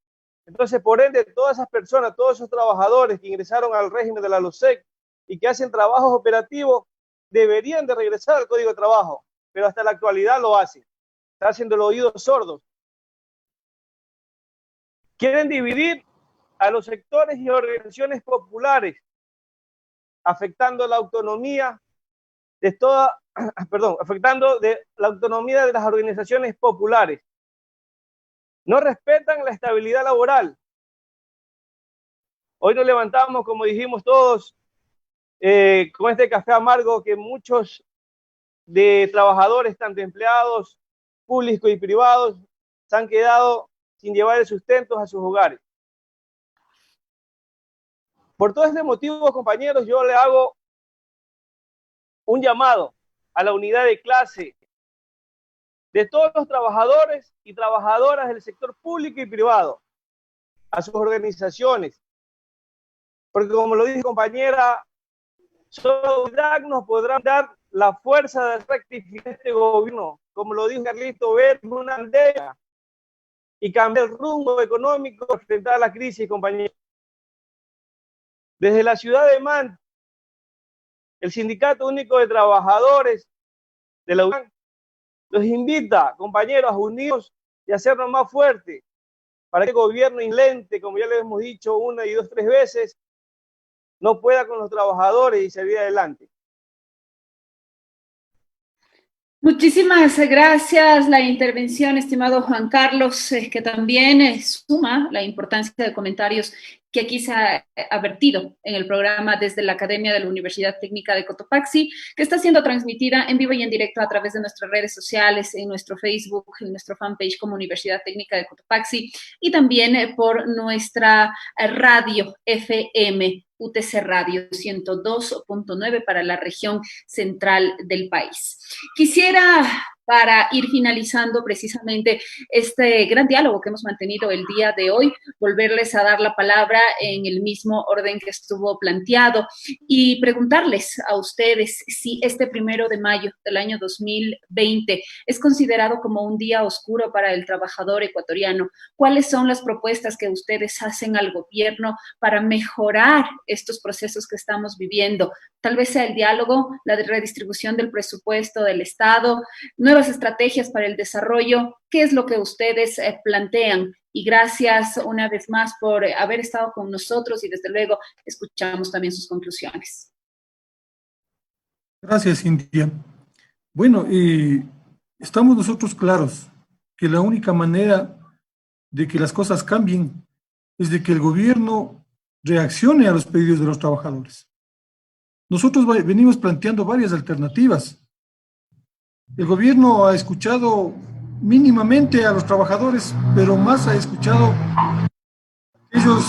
Entonces, por ende, todas esas personas, todos esos trabajadores que ingresaron al régimen de la LOSEC y que hacen trabajos operativos, deberían de regresar al Código de Trabajo, pero hasta la actualidad lo hacen. Están haciendo los oídos sordos. Quieren dividir a los sectores y organizaciones populares, afectando la autonomía de afectando la autonomía de las organizaciones populares. No respetan la estabilidad laboral. Hoy nos levantamos, como dijimos todos, con este café amargo que muchos de trabajadores, tanto empleados públicos y privados, se han quedado sin llevar el sustento a sus hogares. Por todo este motivo, compañeros, yo le hago un llamado a la unidad de clase de todos los trabajadores y trabajadoras del sector público y privado, a sus organizaciones, porque como lo dice compañera, solo nos podrán dar la fuerza de rectificar este gobierno, como lo dijo Carlito Ver, una aldea, y cambiar el rumbo económico para enfrentar la crisis, compañeros. Desde la ciudad de Manta, el Sindicato Único de Trabajadores de la UNAM los invita, compañeros, a unirnos y hacernos más fuertes para que el gobierno insolente, como ya le hemos dicho 1, 2, 3 veces, no pueda con los trabajadores y salir adelante. Muchísimas gracias la intervención, estimado Juan Carlos, que también suma la importancia de comentarios que aquí se ha vertido en el programa desde la Academia de la Universidad Técnica de Cotopaxi, que está siendo transmitida en vivo y en directo a través de nuestras redes sociales, en nuestro Facebook, en nuestro fanpage como Universidad Técnica de Cotopaxi, y también por nuestra radio FM, UTC Radio 102.9 para la región central del país. Quisiera, para ir finalizando precisamente este gran diálogo que hemos mantenido el día de hoy, volverles a dar la palabra en el mismo orden que estuvo planteado y preguntarles a ustedes si este 1 de mayo del año 2020 es considerado como un día oscuro para el trabajador ecuatoriano. ¿Cuáles son las propuestas que ustedes hacen al gobierno para mejorar estos procesos que estamos viviendo? Tal vez sea el diálogo, la redistribución del presupuesto del Estado, nuevas estrategias para el desarrollo. ¿Qué es lo que ustedes plantean? Y gracias una vez más por haber estado con nosotros y desde luego escuchamos también sus conclusiones. Gracias, Cintia. Bueno, estamos nosotros claros que la única manera de que las cosas cambien es de que el gobierno reaccione a los pedidos de los trabajadores. Nosotros venimos planteando varias alternativas. El gobierno ha escuchado mínimamente a los trabajadores, pero más ha escuchado a aquellos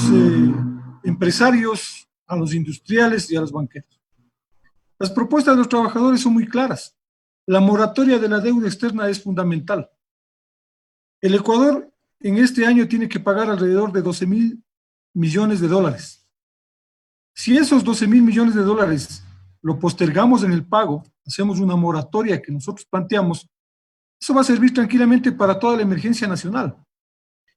empresarios, a los industriales y a los banqueros. Las propuestas de los trabajadores son muy claras. La moratoria de la deuda externa es fundamental. El Ecuador en este año tiene que pagar alrededor de 12.000 millones de dólares. Si esos 12.000 millones de dólares lo postergamos en el pago, hacemos una moratoria que nosotros planteamos, eso va a servir tranquilamente para toda la emergencia nacional.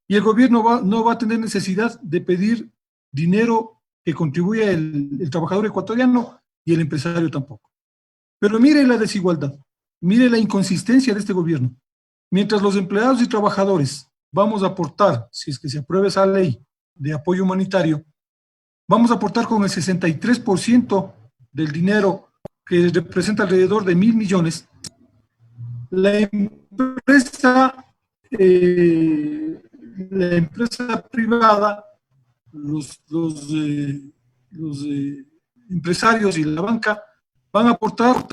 Y el gobierno no va a tener necesidad de pedir dinero que contribuya el trabajador ecuatoriano y el empresario tampoco. Pero mire la desigualdad, mire la inconsistencia de este gobierno. Mientras los empleados y trabajadores vamos a aportar, si es que se aprueba esa ley de apoyo humanitario, vamos a aportar con el 63% del dinero, que representa alrededor de 1.000 millones. La empresa privada, los empresarios y la banca van a aportar.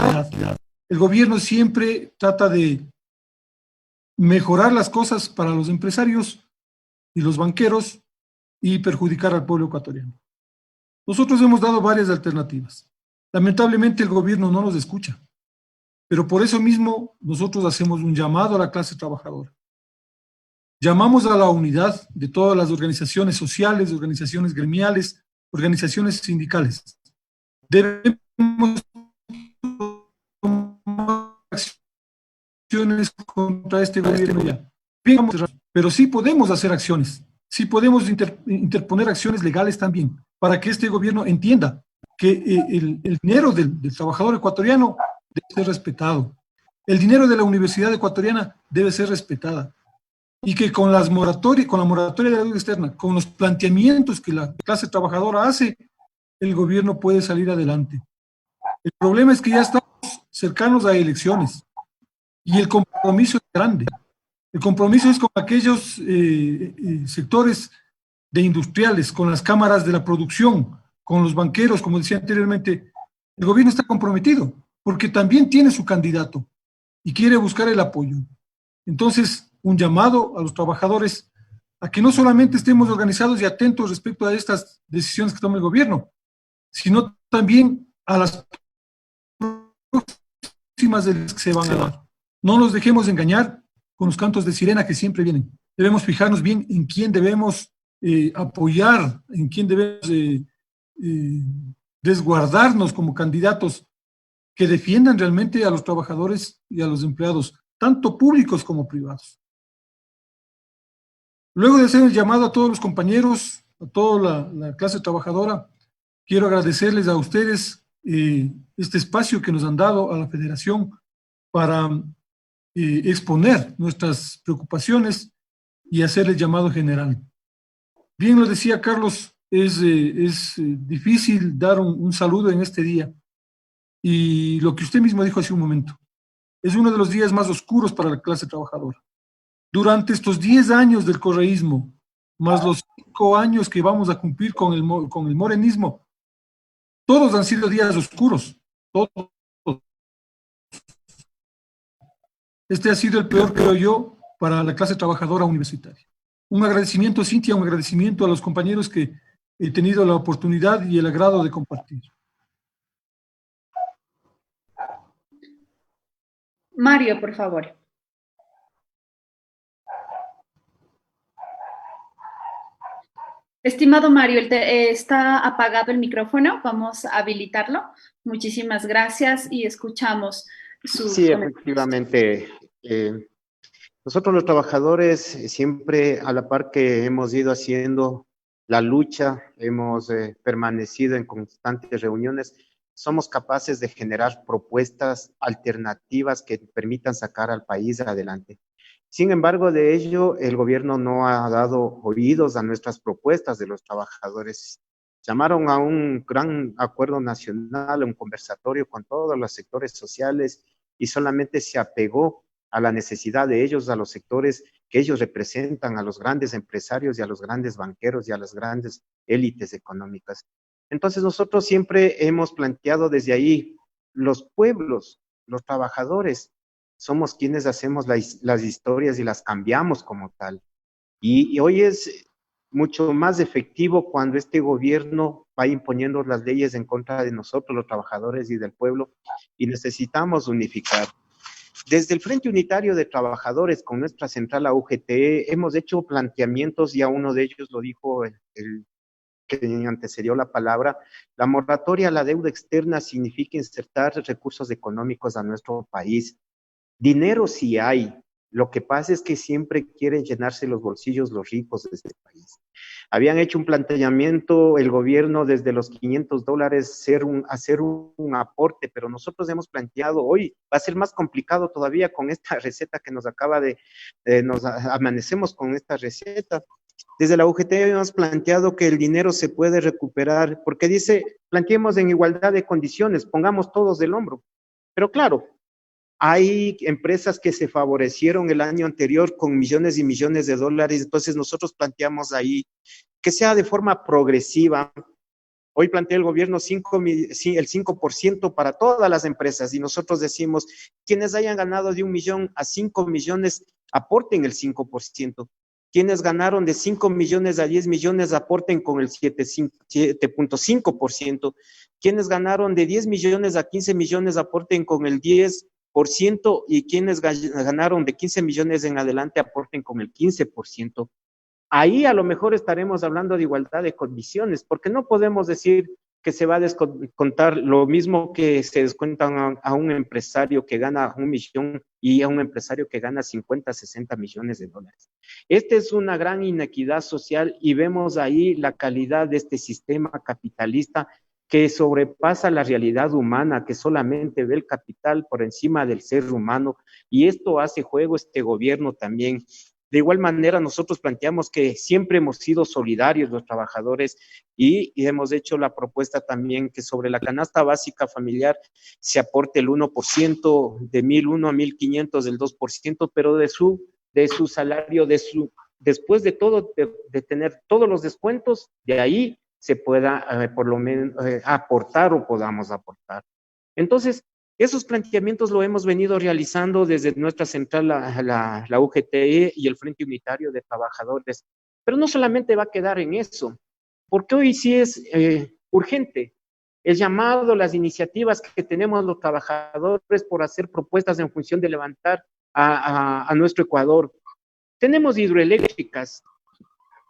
El gobierno siempre trata de mejorar las cosas para los empresarios y los banqueros y perjudicar al pueblo ecuatoriano. Nosotros hemos dado varias alternativas. Lamentablemente el gobierno no nos escucha, pero por eso mismo nosotros hacemos un llamado a la clase trabajadora. Llamamos a la unidad de todas las organizaciones sociales, organizaciones gremiales, organizaciones sindicales. Debemos tomar acciones contra este gobierno ya. Bien, pero sí podemos hacer acciones, sí podemos interponer acciones legales también, para que este gobierno entienda que el dinero del trabajador ecuatoriano debe ser respetado. El dinero de la Universidad Ecuatoriana debe ser respetada. Y que con la moratoria de la deuda externa, con los planteamientos que la clase trabajadora hace, el gobierno puede salir adelante. El problema es que ya estamos cercanos a elecciones y el compromiso es grande. El compromiso es con aquellos sectores de industriales, con las cámaras de la producción, con los banqueros, como decía anteriormente. El gobierno está comprometido porque también tiene su candidato y quiere buscar el apoyo. Entonces, un llamado a los trabajadores a que no solamente estemos organizados y atentos respecto a estas decisiones que toma el gobierno, sino también a las próximas elecciones que se van a dar. No nos dejemos engañar con los cantos de sirena que siempre vienen. Debemos fijarnos bien en quién debemos apoyar, en quién debemos desguardarnos como candidatos que defiendan realmente a los trabajadores y a los empleados, tanto públicos como privados. Luego de hacer el llamado a todos los compañeros, a toda la clase trabajadora, quiero agradecerles a ustedes este espacio que nos han dado a la Federación para exponer nuestras preocupaciones y hacer el llamado general. Bien lo decía Carlos, es difícil dar un saludo en este día. Y lo que usted mismo dijo hace un momento, es uno de los días más oscuros para la clase trabajadora. Durante estos 10 años del correísmo, más los 5 años que vamos a cumplir con el morenismo, todos han sido días oscuros, todos. Este ha sido el peor, creo yo, para la clase trabajadora universitaria. Un agradecimiento, Cintia, un agradecimiento a los compañeros que he tenido la oportunidad y el agrado de compartir. Mario, por favor. Estimado Mario, está apagado el micrófono, vamos a habilitarlo. Muchísimas gracias y escuchamos su... Sí, efectivamente. Nosotros los trabajadores siempre a la par que hemos ido haciendo la lucha, hemos permanecido en constantes reuniones, somos capaces de generar propuestas alternativas que permitan sacar al país adelante. Sin embargo, de ello, el gobierno no ha dado oídos a nuestras propuestas de los trabajadores. Llamaron a un gran acuerdo nacional, un conversatorio con todos los sectores sociales y solamente se apegó a la necesidad de ellos, a los sectores que ellos representan, a los grandes empresarios y a los grandes banqueros y a las grandes élites económicas. Entonces nosotros siempre hemos planteado desde ahí, los pueblos, los trabajadores, somos quienes hacemos las historias y las cambiamos como tal. Y hoy es mucho más efectivo cuando este gobierno va imponiendo las leyes en contra de nosotros, los trabajadores y del pueblo, y necesitamos unificar. Desde el Frente Unitario de Trabajadores, con nuestra central, la UGT, hemos hecho planteamientos, ya uno de ellos lo dijo el que antecedió la palabra, la moratoria a la deuda externa significa insertar recursos económicos a nuestro país. Dinero sí hay. Lo que pasa es que siempre quieren llenarse los bolsillos los ricos de este país. Habían hecho un planteamiento, el gobierno, desde los $500 hacer un aporte, pero nosotros hemos planteado, hoy va a ser más complicado todavía con esta receta que nos acaba nos amanecemos con esta receta. Desde la UGT hemos planteado que el dinero se puede recuperar, porque dice, planteemos en igualdad de condiciones, pongamos todos del hombro. Pero claro, hay empresas que se favorecieron el año anterior con millones y millones de dólares, entonces nosotros planteamos ahí que sea de forma progresiva. Hoy plantea el gobierno el 5% para todas las empresas y nosotros decimos, quienes hayan ganado de 1 millón a 5 millones, aporten el 5%. Quienes ganaron de 5 millones a 10 millones, aporten con el 7.5%. Quienes ganaron de 10 millones a 15 millones, aporten con el 10%. Y quienes ganaron de 15 millones en adelante aporten con el 15%. Ahí a lo mejor estaremos hablando de igualdad de condiciones, porque no podemos decir que se va a descontar lo mismo que se descuentan a un empresario que gana 1 millón y a un empresario que gana 50, 60 millones de dólares. Esta es una gran inequidad social y vemos ahí la calidad de este sistema capitalista que sobrepasa la realidad humana, que solamente ve el capital por encima del ser humano, y esto hace juego este gobierno también. De igual manera, nosotros planteamos que siempre hemos sido solidarios los trabajadores y hemos hecho la propuesta también que sobre la canasta básica familiar se aporte el 1%, de 1.001 a 1.500 del 2%, pero de su salario, después de todo, de tener todos los descuentos, de ahí se pueda por lo menos aportar o podamos aportar. Entonces, esos planteamientos lo hemos venido realizando desde nuestra central, la UGT y el Frente Unitario de Trabajadores. Pero no solamente va a quedar en eso, porque hoy sí es urgente el llamado, las iniciativas que tenemos los trabajadores por hacer propuestas en función de levantar a nuestro Ecuador. Tenemos hidroeléctricas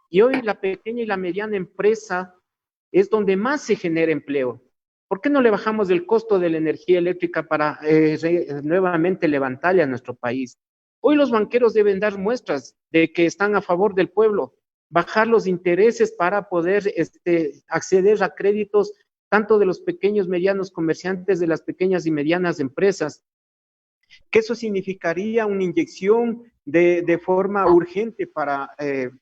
y hoy la pequeña y la mediana empresa es donde más se genera empleo. ¿Por qué no le bajamos el costo de la energía eléctrica para nuevamente levantarle a nuestro país? Hoy los banqueros deben dar muestras de que están a favor del pueblo, bajar los intereses para poder acceder a créditos tanto de los pequeños, medianos comerciantes, de las pequeñas y medianas empresas. Que eso significaría una inyección de forma urgente para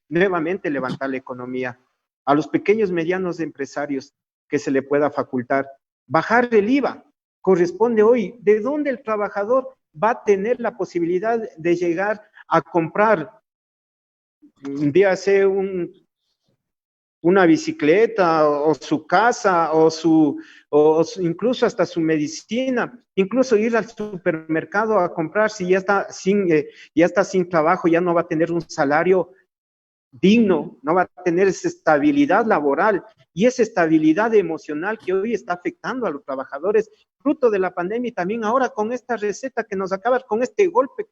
nuevamente levantar la economía. A los pequeños, medianos empresarios que se le pueda facultar. Bajar el IVA corresponde hoy. ¿De dónde el trabajador va a tener la posibilidad de llegar a comprar, dígase, una bicicleta o su casa o incluso hasta su medicina, incluso ir al supermercado a comprar si ya está sin trabajo, ya no va a tener un salario digno, no va a tener esa estabilidad laboral y esa estabilidad emocional que hoy está afectando a los trabajadores, fruto de la pandemia y también ahora con esta receta que nos acaba, con este golpe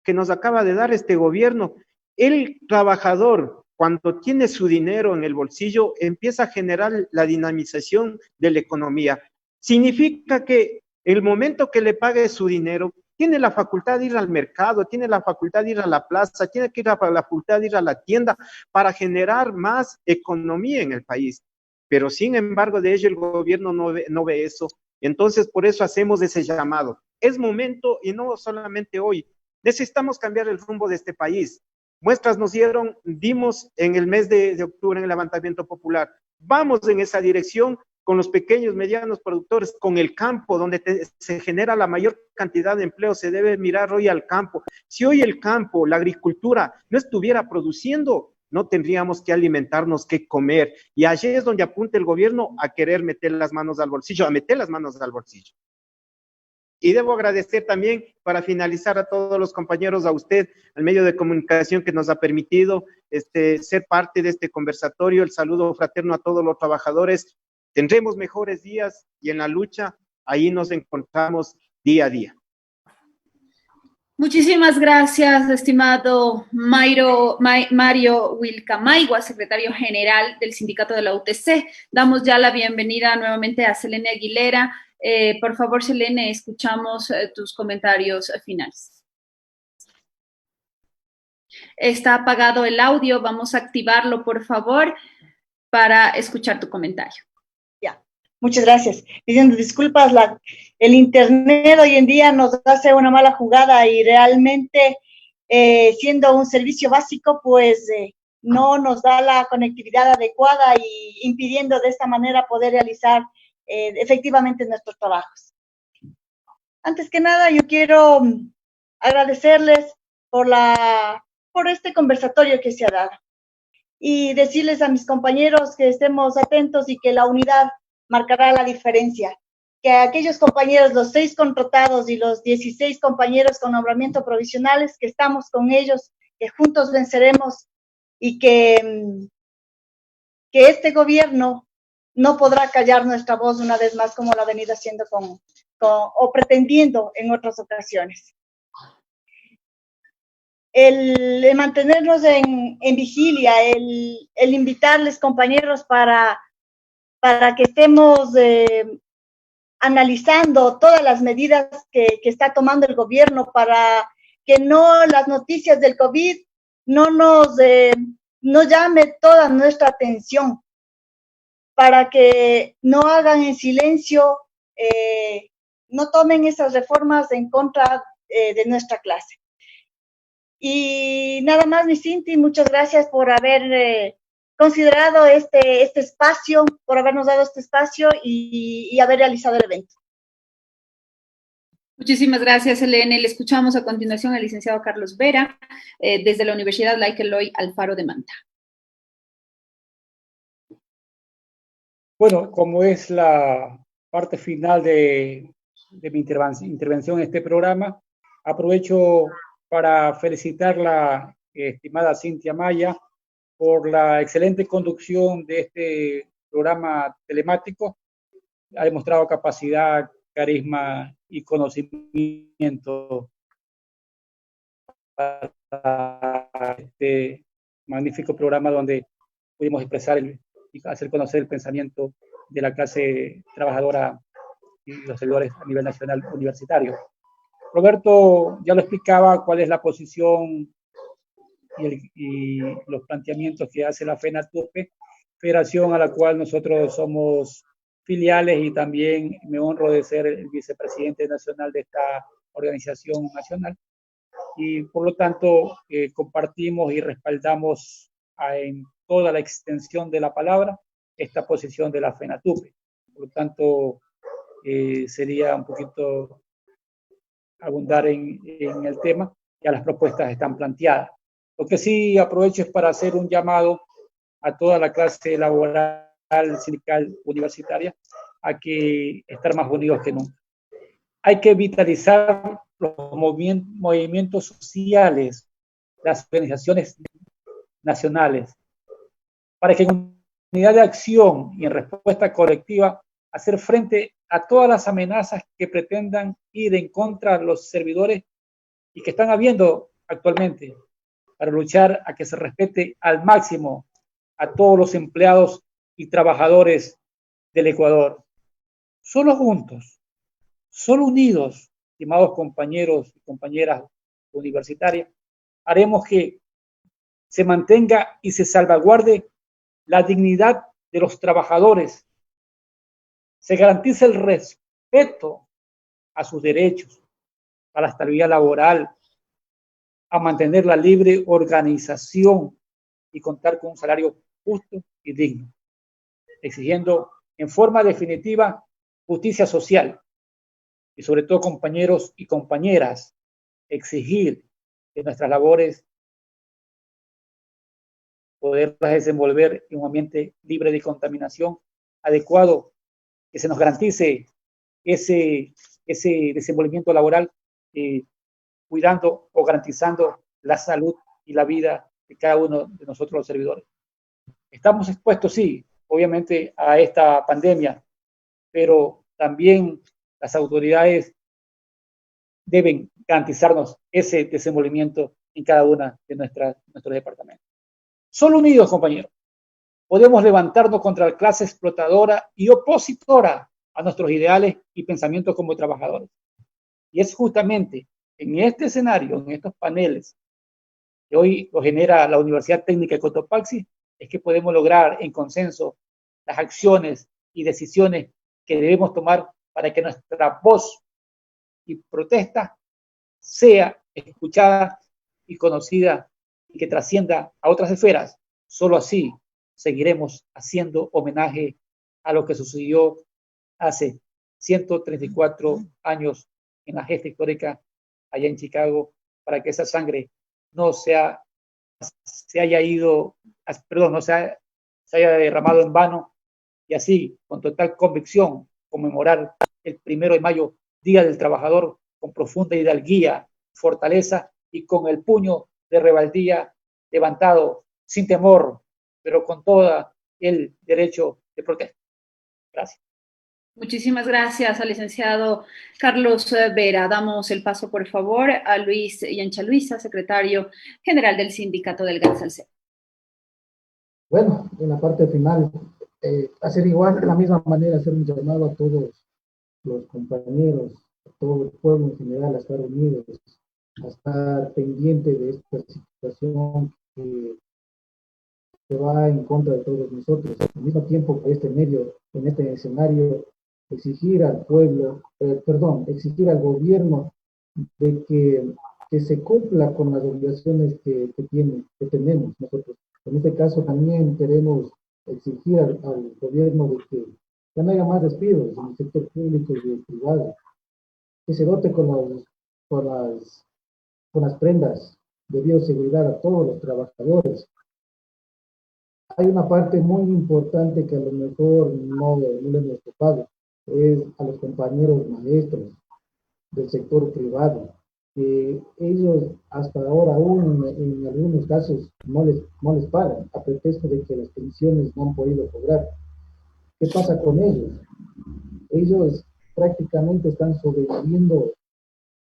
que nos acaba de dar este gobierno. El trabajador, cuando tiene su dinero en el bolsillo, empieza a generar la dinamización de la economía. Significa que el momento que le pague su dinero, tiene la facultad de ir al mercado, tiene la facultad de ir a la plaza, tiene que ir a la facultad de ir a la tienda para generar más economía en el país. Pero sin embargo, de ello el gobierno no ve eso. Entonces, por eso hacemos ese llamado. Es momento, y no solamente hoy, necesitamos cambiar el rumbo de este país. Muestras dimos en el mes de octubre en el levantamiento popular. Vamos en esa dirección con los pequeños, medianos productores, con el campo, donde se genera la mayor cantidad de empleo. Se debe mirar hoy al campo. Si hoy el campo, la agricultura, no estuviera produciendo, no tendríamos que alimentarnos, que comer. Y allí es donde apunta el gobierno a querer meter las manos al bolsillo, a meter las manos al bolsillo. Y debo agradecer también, para finalizar, a todos los compañeros, a usted, al medio de comunicación que nos ha permitido ser parte de este conversatorio. El saludo fraterno a todos los trabajadores. Tendremos mejores días y en la lucha, ahí nos encontramos día a día. Muchísimas gracias, estimado Mario Wilcamaigua, secretario general del sindicato de la UTC. Damos ya la bienvenida nuevamente a Selene Aguilera. Por favor, Selene, escuchamos tus comentarios finales. Está apagado el audio, vamos a activarlo, por favor, para escuchar tu comentario. Muchas gracias. Pidiendo disculpas, el Internet hoy en día nos hace una mala jugada y realmente, siendo un servicio básico, pues no nos da la conectividad adecuada y impidiendo de esta manera poder realizar efectivamente nuestros trabajos. Antes que nada, yo quiero agradecerles por este conversatorio que se ha dado y decirles a mis compañeros que estemos atentos y que la unidad marcará la diferencia, que aquellos compañeros, los 6 contratados y los 16 compañeros con nombramiento provisionales, que estamos con ellos, que juntos venceremos y que este gobierno no podrá callar nuestra voz una vez más como lo ha venido haciendo o pretendiendo en otras ocasiones. El mantenernos en vigilia, el invitarles, compañeros, para que estemos analizando todas las medidas que está tomando el gobierno para que las noticias del COVID no llame toda nuestra atención, para que no hagan en silencio, no tomen esas reformas en contra de nuestra clase. Y nada más, mi Cinti, muchas gracias por haber considerado este espacio, por habernos dado este espacio y haber realizado el evento. Muchísimas gracias, Elena. Le escuchamos a continuación al licenciado Carlos Vera, desde la Universidad Laica Eloy Alfaro de Manta. Bueno, como es la parte final de mi intervención en este programa, aprovecho para felicitar a la estimada Cintia Maya por la excelente conducción de este programa telemático. Ha demostrado capacidad, carisma y conocimiento para este magnífico programa donde pudimos expresar y hacer conocer el pensamiento de la clase trabajadora y los servidores a nivel nacional universitario. Roberto ya lo explicaba cuál es la posición y los planteamientos que hace la FENATUPE, federación a la cual nosotros somos filiales, y también me honro de ser el vicepresidente nacional de esta organización nacional, y por lo tanto compartimos y respaldamos en toda la extensión de la palabra esta posición de la FENATUPE. Por lo tanto, sería un poquito abundar en el tema. Ya las propuestas están planteadas. Lo que sí aprovecho es para hacer un llamado a toda la clase laboral, sindical, universitaria, a que estar más unidos que nunca. Hay que vitalizar los movimientos sociales, las organizaciones nacionales, para que en unidad de acción y en respuesta colectiva hacer frente a todas las amenazas que pretendan ir en contra de los servidores y que están habiendo actualmente, para luchar a que se respete al máximo a todos los empleados y trabajadores del Ecuador. Solo juntos, solo unidos, estimados compañeros y compañeras universitarias, haremos que se mantenga y se salvaguarde la dignidad de los trabajadores, se garantice el respeto a sus derechos, a la estabilidad laboral, a mantener la libre organización y contar con un salario justo y digno, exigiendo en forma definitiva justicia social y sobre todo, compañeros y compañeras, exigir que nuestras labores poderlas desenvolver en un ambiente libre de contaminación, adecuado, que se nos garantice ese desenvolvimiento laboral, cuidando o garantizando la salud y la vida de cada uno de nosotros los servidores. Estamos expuestos, sí, obviamente, a esta pandemia, pero también las autoridades deben garantizarnos ese desenvolvimiento en cada una de nuestros departamentos. Solo unidos, compañeros, podemos levantarnos contra la clase explotadora y opositora a nuestros ideales y pensamientos como trabajadores. Y es justamente en este escenario, en estos paneles que hoy lo genera la Universidad Técnica de Cotopaxi, es que podemos lograr en consenso las acciones y decisiones que debemos tomar para que nuestra voz y protesta sea escuchada y conocida y que trascienda a otras esferas. Solo así seguiremos haciendo homenaje a lo que sucedió hace 134 años en la gesta histórica allá en Chicago, para que esa sangre no se haya derramado en vano, y así, con total convicción, conmemorar el 1 de mayo, Día del Trabajador, con profunda hidalguía, fortaleza y con el puño de rebeldía levantado, sin temor, pero con todo el derecho de protesta. Gracias. Muchísimas gracias al licenciado Carlos Vera. Damos el paso, por favor, a Luis Yancha Luisa, secretario general del Sindicato del Gas Salcero. Bueno, en la parte final, hacer igual, de la misma manera, hacer un llamado a todos los compañeros, a todo el pueblo en general, a estar unidos, a estar pendiente de esta situación que va en contra de todos nosotros. Al mismo tiempo, este medio, en este escenario, exigir al pueblo, exigir al gobierno de que se cumpla con las obligaciones que tenemos nosotros. En este caso también queremos exigir al gobierno de que ya no haya más despidos en el sector público y el privado, que se dote con las prendas de bioseguridad a todos los trabajadores. Hay una parte muy importante que a lo mejor no le hemos tocado, es a los compañeros maestros del sector privado, que ellos hasta ahora aún en algunos casos no les pagan, a pretexto de que las pensiones no han podido cobrar. ¿Qué pasa con ellos? Ellos prácticamente están sobreviviendo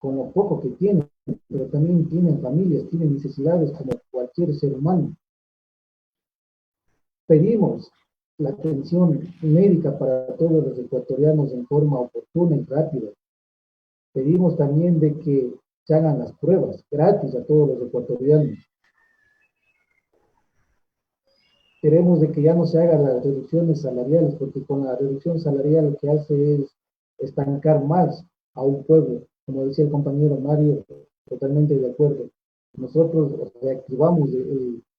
con lo poco que tienen, pero también tienen familias, tienen necesidades como cualquier ser humano. Pedimos la atención médica para todos los ecuatorianos en forma oportuna y rápida. Pedimos también de que se hagan las pruebas gratis a todos los ecuatorianos. Queremos de que ya no se hagan las reducciones salariales, porque con la reducción salarial lo que hace es estancar más a un pueblo. Como decía el compañero Mario, totalmente de acuerdo. Nosotros reactivamos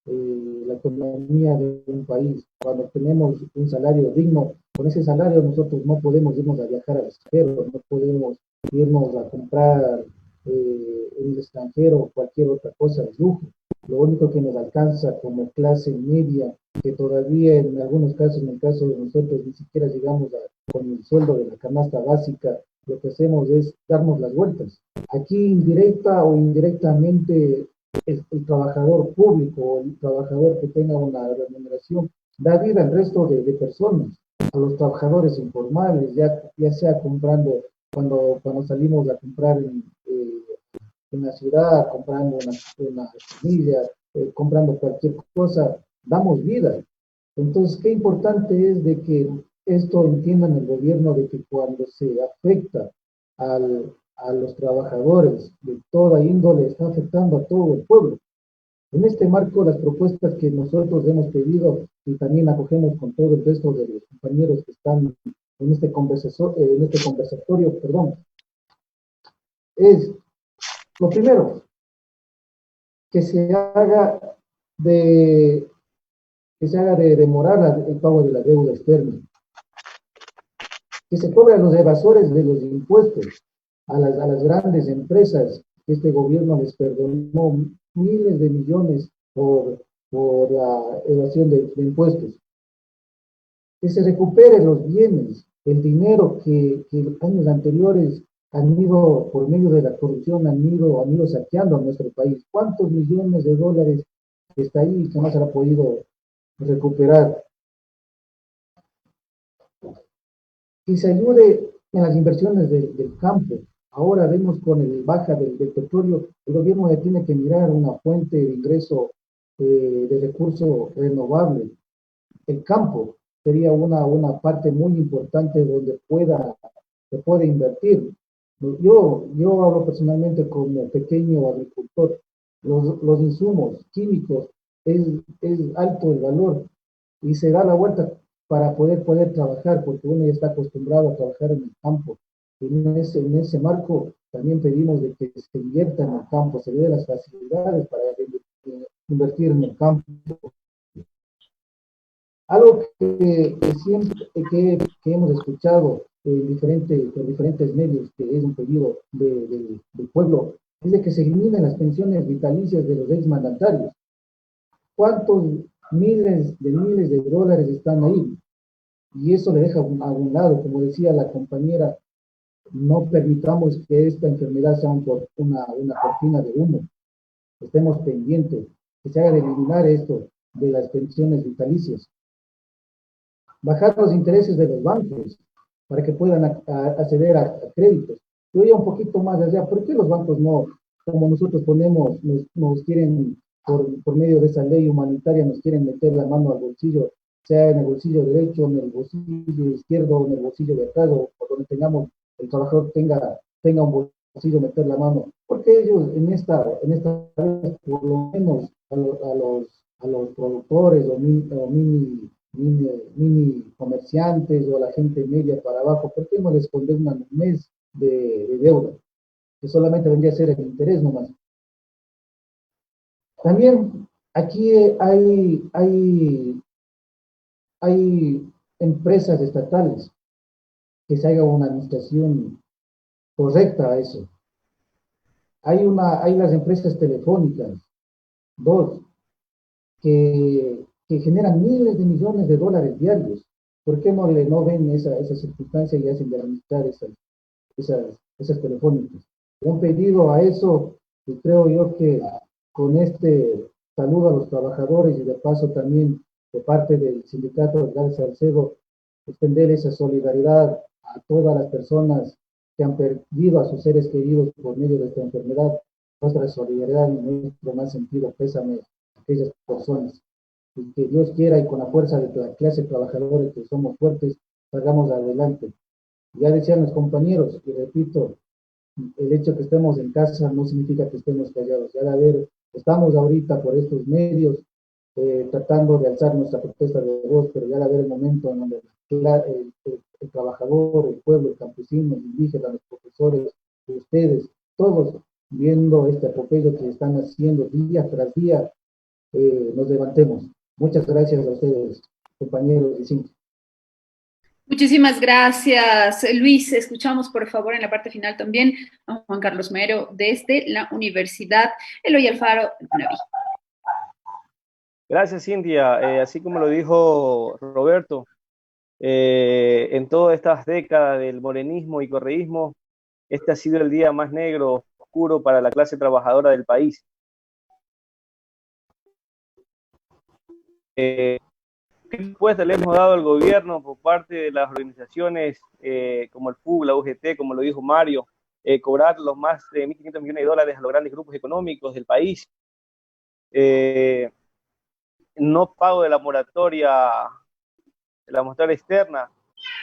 la economía de un país. Cuando tenemos un salario digno, con ese salario nosotros no podemos irnos a viajar al extranjero, no podemos irnos a comprar en el extranjero cualquier otra cosa de lujo. Lo único que nos alcanza como clase media, que todavía en algunos casos, en el caso de nosotros, ni siquiera llegamos con el sueldo de la canasta básica, lo que hacemos es darnos las vueltas. Aquí indirecta o indirectamente el trabajador público o el trabajador que tenga una remuneración da vida al resto de personas, a los trabajadores informales, ya sea comprando, cuando salimos a comprar en la ciudad, comprando una familia, comprando cualquier cosa, damos vida. Entonces, qué importante es de que esto entiendan el gobierno, de que cuando se afecta a los trabajadores de toda índole, está afectando a todo el pueblo. En este marco, las propuestas que nosotros hemos pedido y también acogemos con todo el resto de los compañeros que están en este conversatorio, es lo primero, que se haga de demorar el pago de la deuda externa, que se cobre a los evasores de los impuestos, a las grandes empresas que este gobierno les perdonó miles de millones por la evasión de impuestos, que se recuperen los bienes, el dinero que años anteriores han ido, por medio de la corrupción, han ido saqueando a nuestro país. ¿Cuántos millones de dólares está ahí que no se ha podido recuperar? Y se ayude en las inversiones del campo. Ahora vemos con el baja del petróleo, el gobierno ya tiene que mirar una fuente de ingreso de recurso renovable. El campo sería una parte muy importante donde se puede invertir. Yo hablo personalmente como pequeño agricultor. Los insumos químicos es alto el valor y se da la vuelta para poder trabajar, porque uno ya está acostumbrado a trabajar en el campo. En ese marco también pedimos de que se invierta en el campo, se dé las facilidades para invertir en el campo. Algo que siempre que hemos escuchado por diferentes medios, que es un pedido del pueblo, es de que se eliminen las pensiones vitalicias de los exmandatarios. ¿Cuántos miles de dólares están ahí? Y eso le deja a un lado, como decía la compañera, no permitamos que esta enfermedad sea una cortina de humo. Estemos pendientes, que se haga de eliminar esto de las pensiones vitalicias. Bajar los intereses de los bancos para que puedan acceder a créditos. Yo iría un poquito más allá. ¿Por qué los bancos no, como nosotros ponemos, nos quieren, por medio de esa ley humanitaria, nos quieren meter la mano al bolsillo, sea en el bolsillo derecho, en el bolsillo izquierdo, en el bolsillo de atrás, o donde el trabajador tenga un bolsillo meter la mano? Porque ellos en esta por lo menos a los productores o mini comerciantes o a la gente media para abajo, ¿por qué no les condenan un mes de deuda? Que solamente vendría a ser el interés nomás. También aquí hay empresas estatales que se haga una administración correcta a eso. Hay las empresas telefónicas, dos, que generan miles de millones de dólares diarios. ¿Por qué no ven esa circunstancia y hacen de administrar esas telefónicas? Un pedido a eso, y creo yo que con este saludo a los trabajadores y de paso también de parte del sindicato de Gal Salcedo, extender esa solidaridad a todas las personas que han perdido a sus seres queridos por medio de esta enfermedad. Nuestra solidaridad y nuestro más sentido pésame a aquellas personas. Y que Dios quiera y con la fuerza de la clase trabajadora que somos fuertes, salgamos adelante. Ya decían los compañeros, y repito, el hecho que estemos en casa no significa que estemos callados. Ya estamos ahorita por estos medios tratando de alzar nuestra protesta de voz, pero ya el momento en donde el trabajador, el pueblo, el campesino, el indígena, los profesores, ustedes, todos viendo este atropello que están haciendo día tras día, nos levantemos. Muchas gracias a ustedes, compañeros y Cintia. Muchísimas gracias, Luis. Escuchamos, por favor, en la parte final también a Juan Carlos Mero desde la Universidad Eloy Alfaro Naví. Gracias, Cintia. Así como lo dijo Roberto, en todas estas décadas del morenismo y correísmo, este ha sido el día más negro, oscuro para la clase trabajadora del país. ¿Qué respuesta le hemos dado al gobierno por parte de las organizaciones como el FUB, la UGT, como lo dijo Mario, cobrar los más de 1.500 millones de dólares a los grandes grupos económicos del país? No pago de la moratoria externa,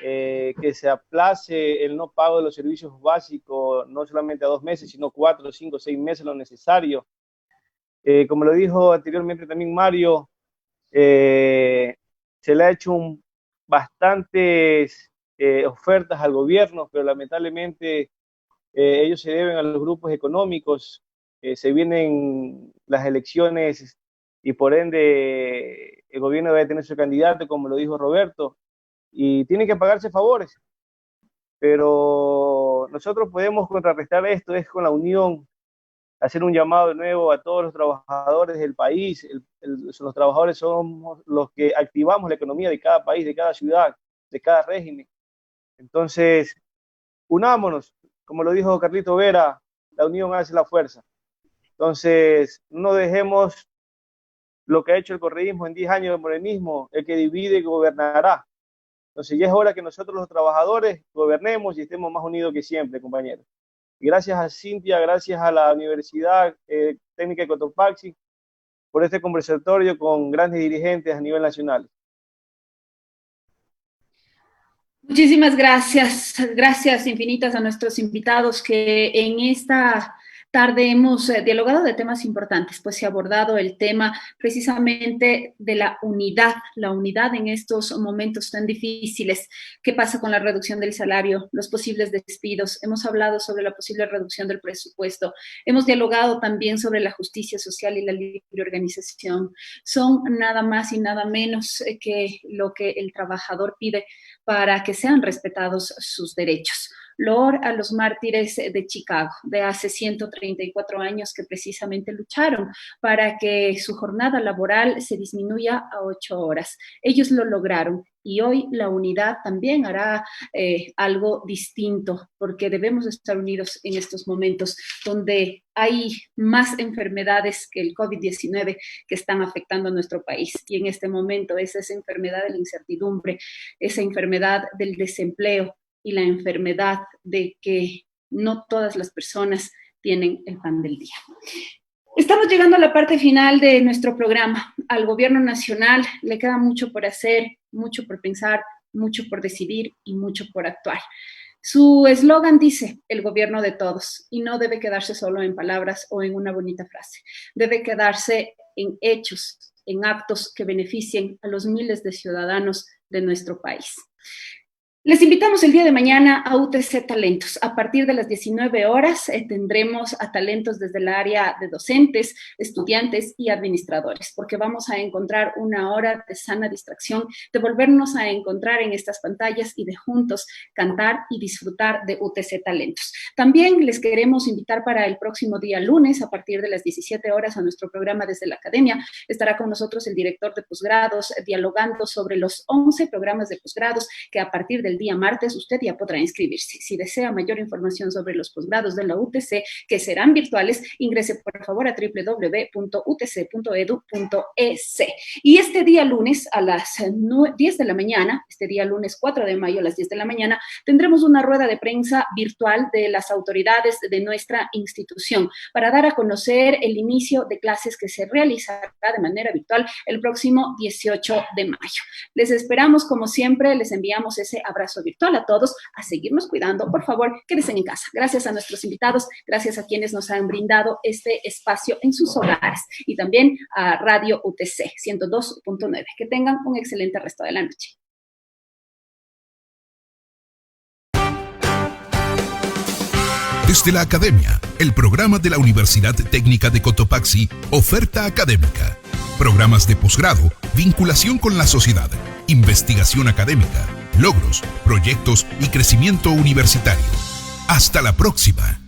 que se aplace el no pago de los servicios básicos, no solamente a 2 meses, sino 4, 5, 6 meses lo necesario. Como lo dijo anteriormente también Mario, se le ha hecho bastantes ofertas al gobierno, pero lamentablemente ellos se deben a los grupos económicos. Se vienen las elecciones y por ende el gobierno debe tener su candidato, como lo dijo Roberto, y tiene que pagarse favores. Pero nosotros podemos contrarrestar esto, es con la unión, hacer un llamado de nuevo a todos los trabajadores del país. Los trabajadores somos los que activamos la economía de cada país, de cada ciudad, de cada régimen. Entonces, unámonos, como lo dijo Carlito Vera, la unión hace la fuerza. Entonces, no dejemos lo que ha hecho el correísmo en 10 años de morenismo, el que divide gobernará. Entonces ya es hora que nosotros los trabajadores gobernemos y estemos más unidos que siempre, compañeros. Gracias a Cintia, gracias a la Universidad Técnica de Cotopaxi por este conversatorio con grandes dirigentes a nivel nacional. Muchísimas gracias, gracias infinitas a nuestros invitados que en esta tarde hemos dialogado de temas importantes, pues se ha abordado el tema precisamente de la unidad en estos momentos tan difíciles. ¿Qué pasa con la reducción del salario, los posibles despidos? Hemos hablado sobre la posible reducción del presupuesto. Hemos dialogado también sobre la justicia social y la libre organización. Son nada más y nada menos que lo que el trabajador pide para que sean respetados sus derechos. Loor a los mártires de Chicago de hace 134 años que precisamente lucharon para que su jornada laboral se disminuya a 8 horas. Ellos lo lograron y hoy la unidad también hará algo distinto porque debemos estar unidos en estos momentos donde hay más enfermedades que el COVID-19 que están afectando a nuestro país. Y en este momento es esa enfermedad de la incertidumbre, esa enfermedad del desempleo, y la enfermedad de que no todas las personas tienen el pan del día. Estamos llegando a la parte final de nuestro programa. Al gobierno nacional le queda mucho por hacer, mucho por pensar, mucho por decidir y mucho por actuar. Su eslogan dice, el gobierno de todos, y no debe quedarse solo en palabras o en una bonita frase. Debe quedarse en hechos, en actos que beneficien a los miles de ciudadanos de nuestro país. Les invitamos el día de mañana a UTC Talentos. A partir de las 19 horas tendremos a talentos desde el área de docentes, estudiantes y administradores, porque vamos a encontrar una hora de sana distracción, de volvernos a encontrar en estas pantallas y de juntos cantar y disfrutar de UTC Talentos. También les queremos invitar para el próximo día lunes, a partir de las 17 horas, a nuestro programa Desde la Academia. Estará con nosotros el director de posgrados, dialogando sobre los 11 programas de posgrados que a partir del día martes usted ya podrá inscribirse. Si desea mayor información sobre los posgrados de la UTC, que serán virtuales, ingrese por favor a www.utc.edu.es. Y este día lunes a las 10 de la mañana, este día lunes 4 de mayo a las 10 de la mañana, tendremos una rueda de prensa virtual de las autoridades de nuestra institución para dar a conocer el inicio de clases que se realizará de manera virtual el próximo 18 de mayo. Les esperamos, como siempre, les enviamos ese abrazo virtual a todos, a seguirnos cuidando. Por favor, quédense en casa. Gracias a nuestros invitados, gracias a quienes nos han brindado este espacio en sus hogares y también a Radio UTC 102.9. Que tengan un excelente resto de la noche. Desde la Academia, el programa de la Universidad Técnica de Cotopaxi, Oferta Académica. Programas de posgrado, vinculación con la sociedad, investigación académica, logros, proyectos y crecimiento universitario. Hasta la próxima.